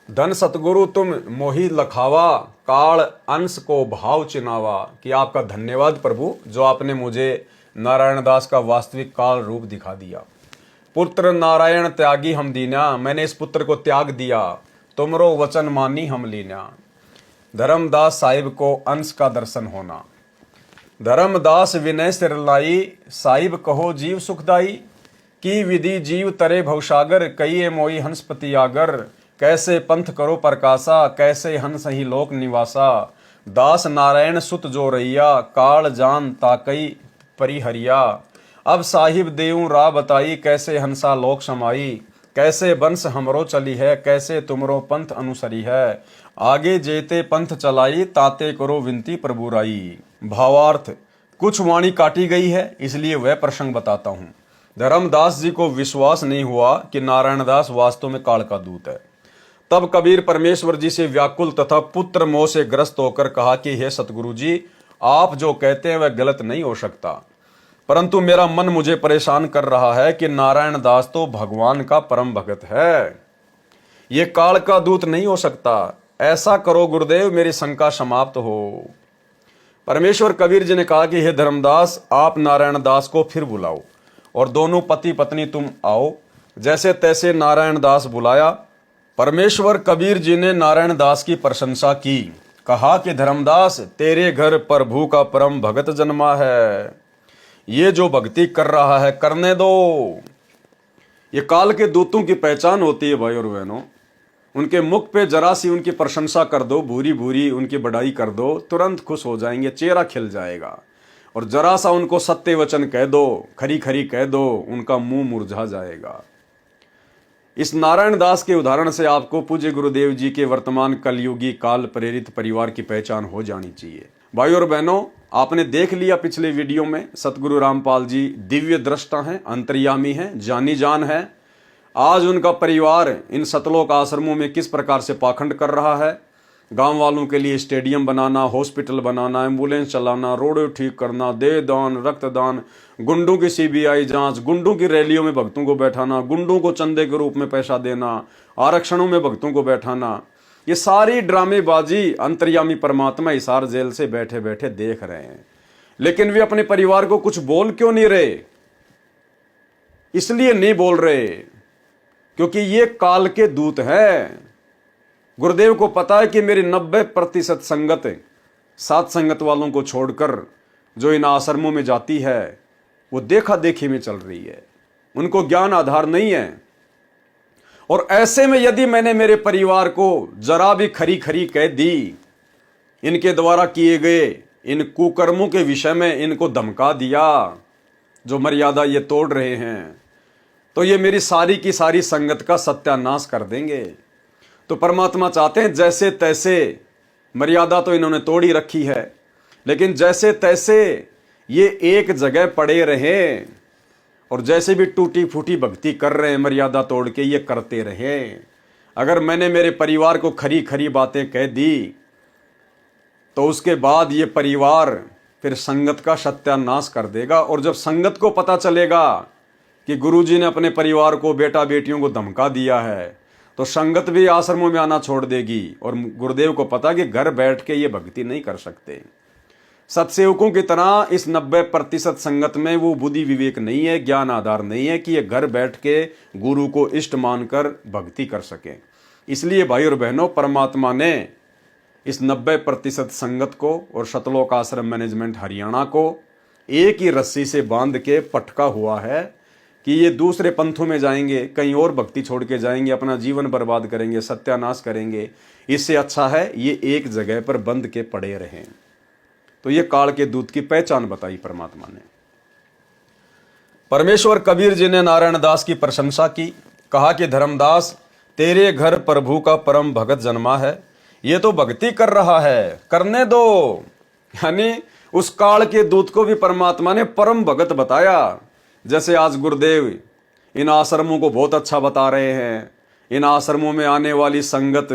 धन सतगुरु तुम मोहि लखावा, काल अंश को भाव चिनावा। कि आपका धन्यवाद प्रभु, जो आपने मुझे नारायण दास का वास्तविक काल रूप दिखा दिया। पुत्र नारायण त्यागी हम दीन्या, मैंने इस पुत्र को त्याग दिया, तुमरो वचन मानी हम लीन्या। धर्मदास साहिब को अंश का दर्शन होना। धर्मदास विनय सिर लाई, साहिब कहो जीव सुखदाई, की विधि जीव तरे भवसागर, कई मोई हंसपति आगर, कैसे पंथ करो प्रकाशा, कैसे हंस ही लोक निवासा। दास नारायण सुत जो रैया, काल जान ताकई परिहरिया। अब साहिब देऊं राह बताई, कैसे हंसा लोक समाई, कैसे बंस हमरो चली है, कैसे तुमरो पंथ अनुसरी है। आगे जेते पंथ चलाई, ताते करो विनती प्रभु राई। भावार्थ। कुछ वाणी काटी गई है, इसलिए वह प्रसंग बताता हूं। धर्मदास जी को विश्वास नहीं हुआ कि नारायण दास वास्तव में काल का दूत है। तब कबीर परमेश्वर जी से व्याकुल तथा पुत्र मोह से ग्रस्त होकर कहा कि हे सतगुरु जी, आप जो कहते हैं वह गलत नहीं हो सकता, परंतु मेरा मन मुझे परेशान कर रहा है कि नारायण दास तो भगवान का परम भगत है, ये काल का दूत नहीं हो सकता। ऐसा करो गुरुदेव, मेरी शंका समाप्त हो। परमेश्वर कबीर जी ने कहा कि हे धर्मदास, आप नारायण दास को फिर बुलाओ और दोनों पति पत्नी तुम आओ। जैसे तैसे नारायण दास बुलाया। परमेश्वर कबीर जी ने नारायण दास की प्रशंसा की, कहा कि धर्मदास, तेरे घर प्रभु का परम भगत जन्मा है, ये जो भक्ति कर रहा है करने दो। ये काल के दूतों की पहचान होती है भाई और बहनों। उनके मुख पे जरा सी उनकी प्रशंसा कर दो, भूरी भूरी उनकी बड़ाई कर दो, तुरंत खुश हो जाएंगे, चेहरा खिल जाएगा। और जरा सा उनको सत्य वचन कह दो, खरी खरी कह दो, उनका मुंह मुरझा जाएगा। इस नारायण दास के उदाहरण से आपको पूज्य गुरुदेव जी के वर्तमान कलयुगी काल प्रेरित परिवार की पहचान हो जानी चाहिए। भाई और बहनों, आपने देख लिया पिछले वीडियो में, सतगुरु रामपाल जी दिव्य दृष्टा हैं, अंतर्यामी हैं, जानी जान है। आज उनका परिवार इन सतलोक आश्रमों में किस प्रकार से पाखंड कर रहा है। गांव वालों के लिए स्टेडियम बनाना, हॉस्पिटल बनाना, एम्बुलेंस चलाना, रोड ठीक करना, देह दान, रक्तदान, गुंडों की सीबीआई जांच, गुंडों की रैलियों में भक्तों को बैठाना, गुंडों को चंदे के रूप में पैसा देना, आरक्षणों में भक्तों को बैठाना, ये सारी ड्रामेबाजी अंतर्यामी परमात्मा हिसार जेल से बैठे बैठे देख रहे हैं। लेकिन वे अपने परिवार को कुछ बोल क्यों नहीं रहे? इसलिए नहीं बोल रहे क्योंकि ये काल के दूत हैं। गुरुदेव को पता है कि मेरी 90% संगत सात संगत वालों को छोड़कर जो इन आश्रमों में जाती है वो देखा देखी में चल रही है, उनको ज्ञान आधार नहीं है। और ऐसे में यदि मैंने मेरे परिवार को जरा भी खरी खरी कह दी, इनके द्वारा किए गए इन कुकर्मों के विषय में इनको धमका दिया, जो मर्यादा ये तोड़ रहे हैं, तो ये मेरी सारी की सारी संगत का सत्यानाश कर देंगे। तो परमात्मा चाहते हैं जैसे तैसे, मर्यादा तो इन्होंने तोड़ी रखी है, लेकिन जैसे तैसे ये एक जगह पड़े रहें और जैसे भी टूटी फूटी भक्ति कर रहे हैं मर्यादा तोड़ के, ये करते रहें। अगर मैंने मेरे परिवार को खरी खरी बातें कह दी तो उसके बाद ये परिवार फिर संगत का सत्यानाश कर देगा। और जब संगत को पता चलेगा कि गुरुजी ने अपने परिवार को, बेटा बेटियों को धमका दिया है, तो संगत भी आश्रमों में आना छोड़ देगी। और गुरुदेव को पता कि घर बैठ के ये भक्ति नहीं कर सकते। सत्सेवकों की तरह इस 90% संगत में वो बुद्धि विवेक नहीं है, ज्ञान आधार नहीं है कि ये घर बैठ के गुरु को इष्ट मानकर भक्ति कर सके। इसलिए भाई और बहनों, परमात्मा ने इस 90% संगत को और सतलोक आश्रम मैनेजमेंट हरियाणा को एक ही रस्सी से बांध के पटका हुआ है कि ये दूसरे पंथों में जाएंगे, कहीं और भक्ति छोड़ के जाएंगे, अपना जीवन बर्बाद करेंगे, सत्यानाश करेंगे। इससे अच्छा है ये एक जगह पर बंध के पड़े रहें। तो ये काल के दूत की पहचान बताई परमात्मा ने। परमेश्वर कबीर जी ने नारायण दास की प्रशंसा की, कहा कि धर्मदास, तेरे घर प्रभु का परम भगत जन्मा है, ये तो भक्ति कर रहा है, करने दो। यानी उस काल के दूत को भी परमात्मा ने परम भगत बताया। जैसे आज गुरुदेव इन आश्रमों को बहुत अच्छा बता रहे हैं, इन आश्रमों में आने वाली संगत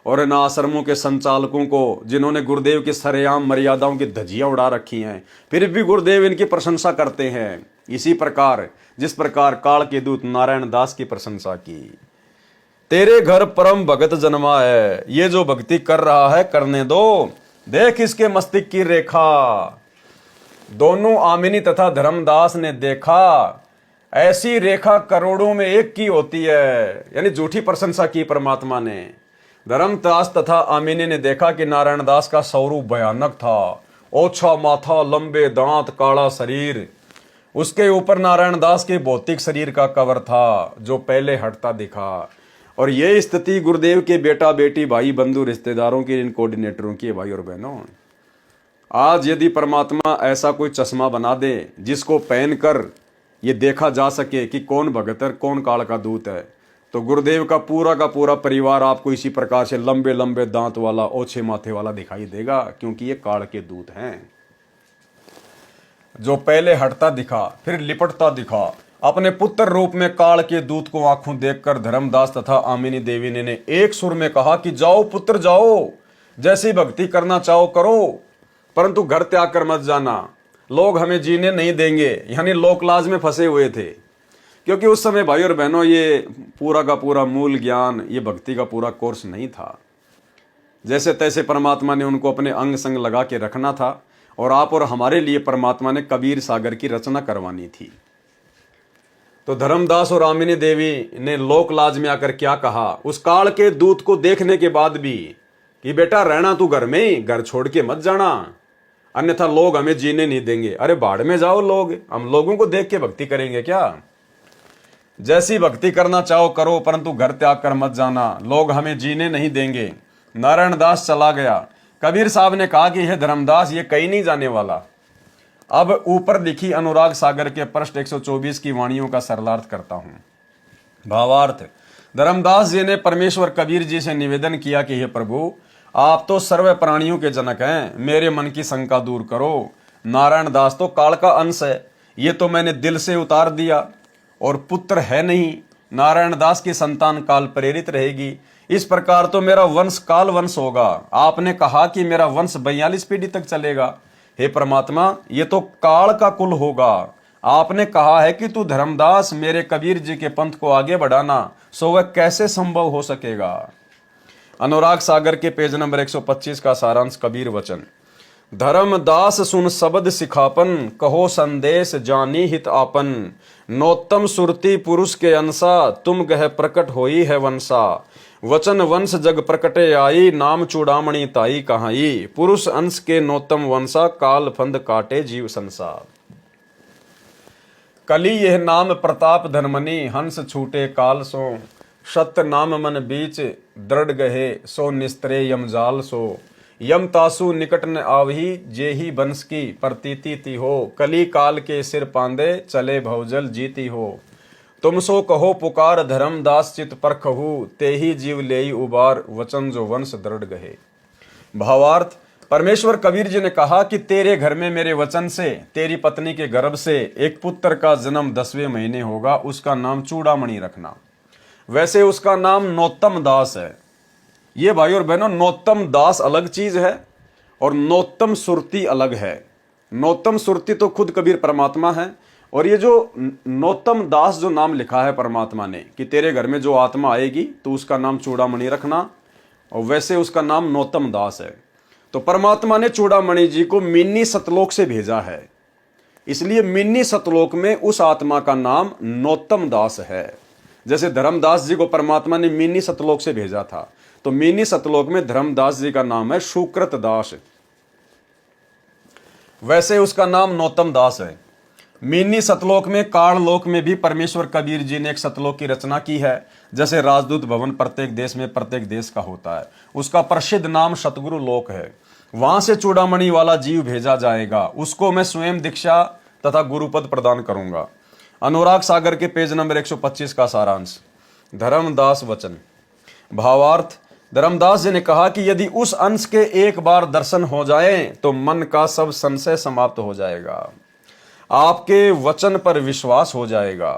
और इन आश्रमों के संचालकों को, जिन्होंने गुरुदेव की सरेआम मर्यादाओं की धज्जियां उड़ा रखी हैं, फिर भी गुरुदेव इनकी प्रशंसा करते हैं। इसी प्रकार जिस प्रकार काल के दूत नारायण दास की प्रशंसा की, तेरे घर परम भगत जन्मा है, ये जो भक्ति कर रहा है करने दो, देख इसके मस्तिष्क की रेखा। दोनों आमिनी तथा धर्मदास ने देखा, ऐसी रेखा करोड़ों में एक की होती है। यानी झूठी प्रशंसा की परमात्मा ने। धर्मदास तथा आमिनी ने देखा कि नारायण दास का स्वरूप भयानक था, ओछा माथा, लंबे दांत, काला शरीर। उसके ऊपर नारायण दास के भौतिक शरीर का कवर था जो पहले हटता दिखा। और ये स्थिति गुरुदेव के बेटा बेटी, भाई बंधु, रिश्तेदारों की, इन कोऑर्डिनेटरों की। भाई और बहनों, आज यदि परमात्मा ऐसा कोई चश्मा बना दे जिसको पहनकर ये देखा जा सके कि कौन भगत है, कौन काल का दूत है, तो गुरुदेव का पूरा परिवार आपको इसी प्रकार से लंबे लंबे दांत वाला, ओछे माथे वाला दिखाई देगा, क्योंकि ये काल के दूत हैं। जो पहले हटता दिखा फिर लिपटता दिखा, अपने पुत्र रूप में काल के दूत को आंखों देखकर धर्मदास तथा आमिनी देवी ने एक सुर में कहा कि जाओ पुत्र जाओ, जैसी भक्ति करना चाहो करो, परंतु घर त्याग कर मत जाना, लोग हमें जीने नहीं देंगे। यानी लोकलाज में फंसे हुए थे, क्योंकि उस समय भाई और बहनों ये पूरा का पूरा मूल ज्ञान, ये भक्ति का पूरा कोर्स नहीं था। जैसे तैसे परमात्मा ने उनको अपने अंग संग लगा के रखना था, और आप और हमारे लिए परमात्मा ने कबीर सागर की रचना करवानी थी। तो धर्मदास और आमिनी देवी ने लोकलाज में आकर क्या कहा उस काल के दूत को देखने के बाद भी, कि बेटा रहना तू घर में ही, घर छोड़ के मत जाना, अन्यथा लोग हमें जीने नहीं देंगे। अरे बाढ़ में जाओ लोग, हम लोगों को देख के भक्ति करेंगे क्या? जैसी भक्ति करना चाहो करो, परंतु घर त्याग कर मत जाना, लोग हमें जीने नहीं देंगे। नारायण दास चला गया। कबीर साहब ने कहा कि हे धर्मदास, ये कहीं नहीं जाने वाला। अब ऊपर लिखी अनुराग सागर के पृष्ठ 124 की वाणियों का सरलार्थ करता हूं। भावार्थ, धर्मदास जी ने परमेश्वर कबीर जी से निवेदन किया कि हे प्रभु, आप तो सर्व प्राणियों के जनक हैं, मेरे मन की शंका दूर करो। नारायण दास तो काल का अंश है, ये तो मैंने दिल से उतार दिया, और पुत्र है नहीं, नारायण दास की संतान काल प्रेरित रहेगी। इस प्रकार तो मेरा वंश काल वंश होगा। आपने कहा कि मेरा वंश 42 पीढ़ी तक चलेगा। हे परमात्मा, ये तो काल का कुल होगा। आपने कहा है कि तू धर्मदास मेरे कबीर जी के पंथ को आगे बढ़ाना, सो वह कैसे संभव हो सकेगा? अनुराग सागर के पेज नंबर 125 का सारांश कबीर वचन। धर्मदास सुन शब्द सिखापन, कहो संदेश जानी हित आपन। नोत्तम सुरती पुरुष के अंसा, तुम गह प्रकट होई है वंसा। वचन वंश जग प्रकटे आई, नाम चूड़ामणि ताई कहाई। पुरुष अंश के नोत्तम वंशा, काल फंद काटे जीव संसार। कली यह नाम प्रताप धनमनी, हंस छूटे काल सो। सत्य नाम मन बीच दृढ़ गहे, सो निस्त्रे यमजाल सो। यम तासु निकट न आवही, जेही बंस की प्रतीति ती हो। कली काल के सिर पांदे, चले भवजल जीती हो। तुम सो कहो पुकार धर्मदास चित परखहु, तेही जीव लेई उबार, वचन जो वंश दृढ़ गहे। भावार्थ, परमेश्वर कबीर जी ने कहा कि तेरे घर में मेरे वचन से, तेरी पत्नी के गर्भ से एक पुत्र का जन्म 10वें महीने होगा, उसका नाम चूड़ामणि रखना। वैसे उसका नाम नोत्तम दास है। ये भाई और बहनों, नोत्तम दास अलग चीज है और नोत्तम सुरती अलग है। नोत्तम सुरती तो खुद कबीर परमात्मा है, और ये जो नोत्तम दास जो नाम लिखा है परमात्मा ने कि तेरे घर में जो आत्मा आएगी तो उसका नाम चूड़ामणि रखना, और वैसे उसका नाम नोत्तम दास है। तो परमात्मा ने चूड़ामणि जी को मिन्नी सतलोक से भेजा है, इसलिए मिन्नी सतलोक में उस आत्मा का नाम नोत्तम दास है। जैसे धर्मदास जी को परमात्मा ने मिन्नी सतलोक से भेजा था, तो मिनी सतलोक में धर्मदास जी का नाम है शुक्रत दास, वैसे उसका नाम नोत्तम दास है। मिनी सतलोक में, काललोक में भी परमेश्वर कबीर जी ने एक सतलोक की रचना की है। जैसे राजदूत भवन प्रत्येक देश में प्रत्येक देश का होता है, उसका प्रसिद्ध नाम सतगुरु लोक है। वहां से चूड़ामणि वाला जीव भेजा जाएगा, उसको मैं स्वयं दीक्षा तथा गुरुपद प्रदान करूंगा। अनुराग सागर के पेज नंबर 125 का सारांश, धर्मदास वचन। भावार्थ, धर्मदास जी ने कहा कि यदि उस अंश के एक बार दर्शन हो जाए तो मन का सब संशय समाप्त हो जाएगा, आपके वचन पर विश्वास हो जाएगा।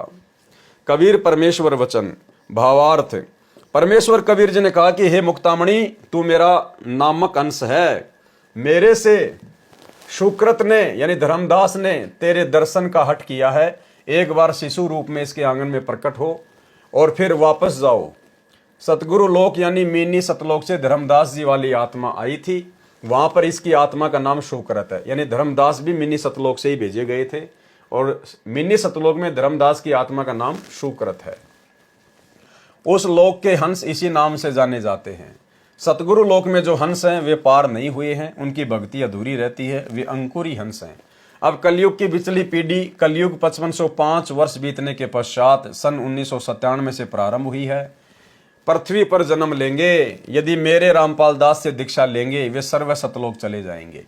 कबीर परमेश्वर वचन। भावार्थ, परमेश्वर कबीर जी ने कहा कि हे मुक्तामणि, तू मेरा नामक अंश है। मेरे से शुक्रत ने यानी धर्मदास ने तेरे दर्शन का हट किया है। एक बार शिशु रूप में इसके आंगन में प्रकट हो और फिर वापस जाओ। सतगुरु लोक यानी मिनी सतलोक से धर्मदास जी वाली आत्मा आई थी, वहां पर इसकी आत्मा का नाम शुक्रत है। यानी धर्मदास भी मिनी सतलोक से ही भेजे गए थे, और मिनी सतलोक में धर्मदास की आत्मा का नाम शुक्रत है। उस लोक के हंस इसी नाम से जाने जाते हैं। सतगुरु लोक में जो हंस हैं वे पार नहीं हुए हैं, उनकी भक्ति अधूरी रहती है, वे अंकुरी हंस हैं। अब कलयुग की पिछली पीढ़ी, कलयुग 5505 वर्ष बीतने के पश्चात सन 1997 से प्रारंभ हुई है, पृथ्वी पर जन्म लेंगे। यदि मेरे रामपाल दास से दीक्षा लेंगे वे सर्व सतलोक चले जाएंगे।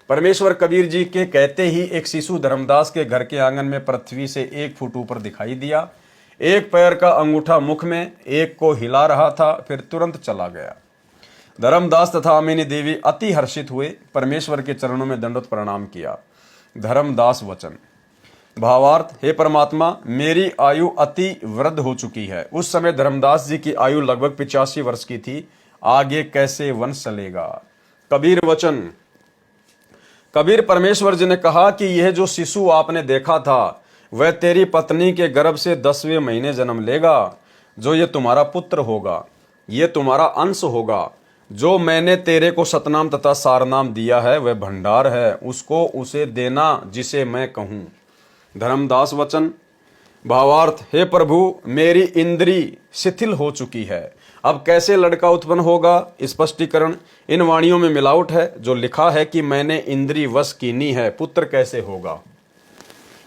परमेश्वर कबीर जी के कहते ही एक शिशु धर्मदास के घर के आंगन में पृथ्वी से 1 फुट ऊपर दिखाई दिया। एक पैर का अंगूठा मुख में, एक को हिला रहा था, फिर तुरंत चला गया। धर्मदास तथा अमीनी देवी अति हर्षित हुए, परमेश्वर के चरणों में दंडवत प्रणाम किया। धर्मदास वचन। भावार्थ, हे परमात्मा, मेरी आयु अति वृद्ध हो चुकी है। उस समय धर्मदास जी की आयु लगभग 85 वर्ष की थी, आगे कैसे वंश चलेगा। कबीर वचन। कबीर परमेश्वर जी ने कहा कि यह जो शिशु आपने देखा था वह तेरी पत्नी के गर्भ से 10वें महीने जन्म लेगा। जो ये तुम्हारा पुत्र होगा, ये तुम्हारा अंश होगा। जो मैंने तेरे को सतनाम तथा सारनाम दिया है वह भंडार है, उसको उसे देना जिसे मैं कहूँ। धर्मदास वचन। भावार्थ, हे प्रभु, मेरी इंद्री शिथिल हो चुकी है, अब कैसे लड़का उत्पन्न होगा। स्पष्टीकरण, इन वाणियों में मिलावट है। जो लिखा है कि मैंने इंद्री वश कीनी है, पुत्र कैसे होगा,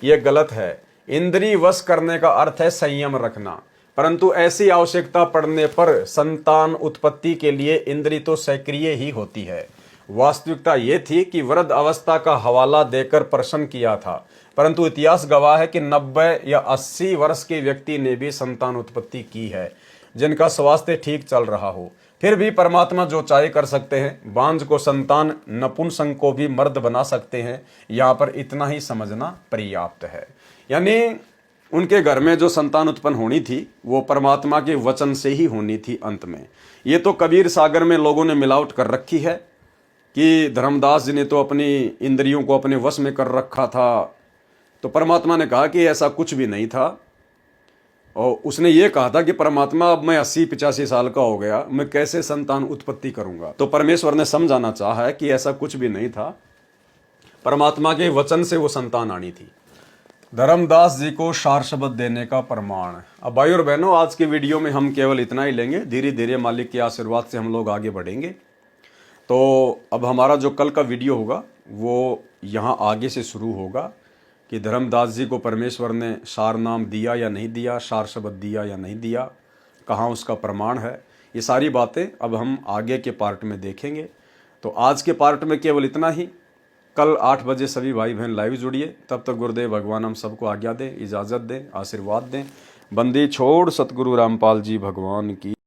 यह गलत है। इंद्री वश करने का अर्थ है संयम रखना, परंतु ऐसी आवश्यकता पड़ने पर संतान उत्पत्ति के लिए इंद्री तो सक्रिय ही होती है। वास्तविकता ये थी कि वृद्ध अवस्था का हवाला देकर प्रश्न किया था, परंतु इतिहास गवाह है कि 90 या 80 वर्ष के व्यक्ति ने भी संतान उत्पत्ति की है, जिनका स्वास्थ्य ठीक चल रहा हो। फिर भी परमात्मा जो चाहे कर सकते हैं। बांझ को संतान, नपुंसक को भी मर्द बना सकते हैं। यहाँ पर इतना ही समझना पर्याप्त है। यानी उनके घर में जो संतान उत्पन्न होनी थी वो परमात्मा के वचन से ही होनी थी अंत में। ये तो कबीर सागर में लोगों ने मिलावट कर रखी है कि धर्मदास जी ने तो अपनी इंद्रियों को अपने वश में कर रखा था। तो परमात्मा ने कहा कि ऐसा कुछ भी नहीं था, और उसने ये कहा था कि परमात्मा, अब मैं 80-85 साल का हो गया, मैं कैसे संतान उत्पत्ति करूंगा। तो परमेश्वर ने समझाना चाहा है कि ऐसा कुछ भी नहीं था, परमात्मा के वचन से वो संतान आनी थी। धर्मदास जी को सार शब्द देने का प्रमाण। अब भाई और बहनों, आज की वीडियो में हम केवल इतना ही लेंगे। धीरे धीरे मालिक के आशीर्वाद से हम लोग आगे बढ़ेंगे। तो अब हमारा जो कल का वीडियो होगा वो यहाँ आगे से शुरू होगा कि धर्मदास जी को परमेश्वर ने सार नाम दिया या नहीं दिया, सार शब्द दिया या नहीं दिया, कहाँ उसका प्रमाण है। ये सारी बातें अब हम आगे के पार्ट में देखेंगे। तो आज के पार्ट में केवल इतना ही। कल 8 बजे सभी भाई बहन लाइव जुड़िए। तब तक गुरुदेव भगवान हम सबको आज्ञा दें, इजाज़त दें, आशीर्वाद दें। बंदी छोड़ सतगुरु रामपाल जी भगवान की।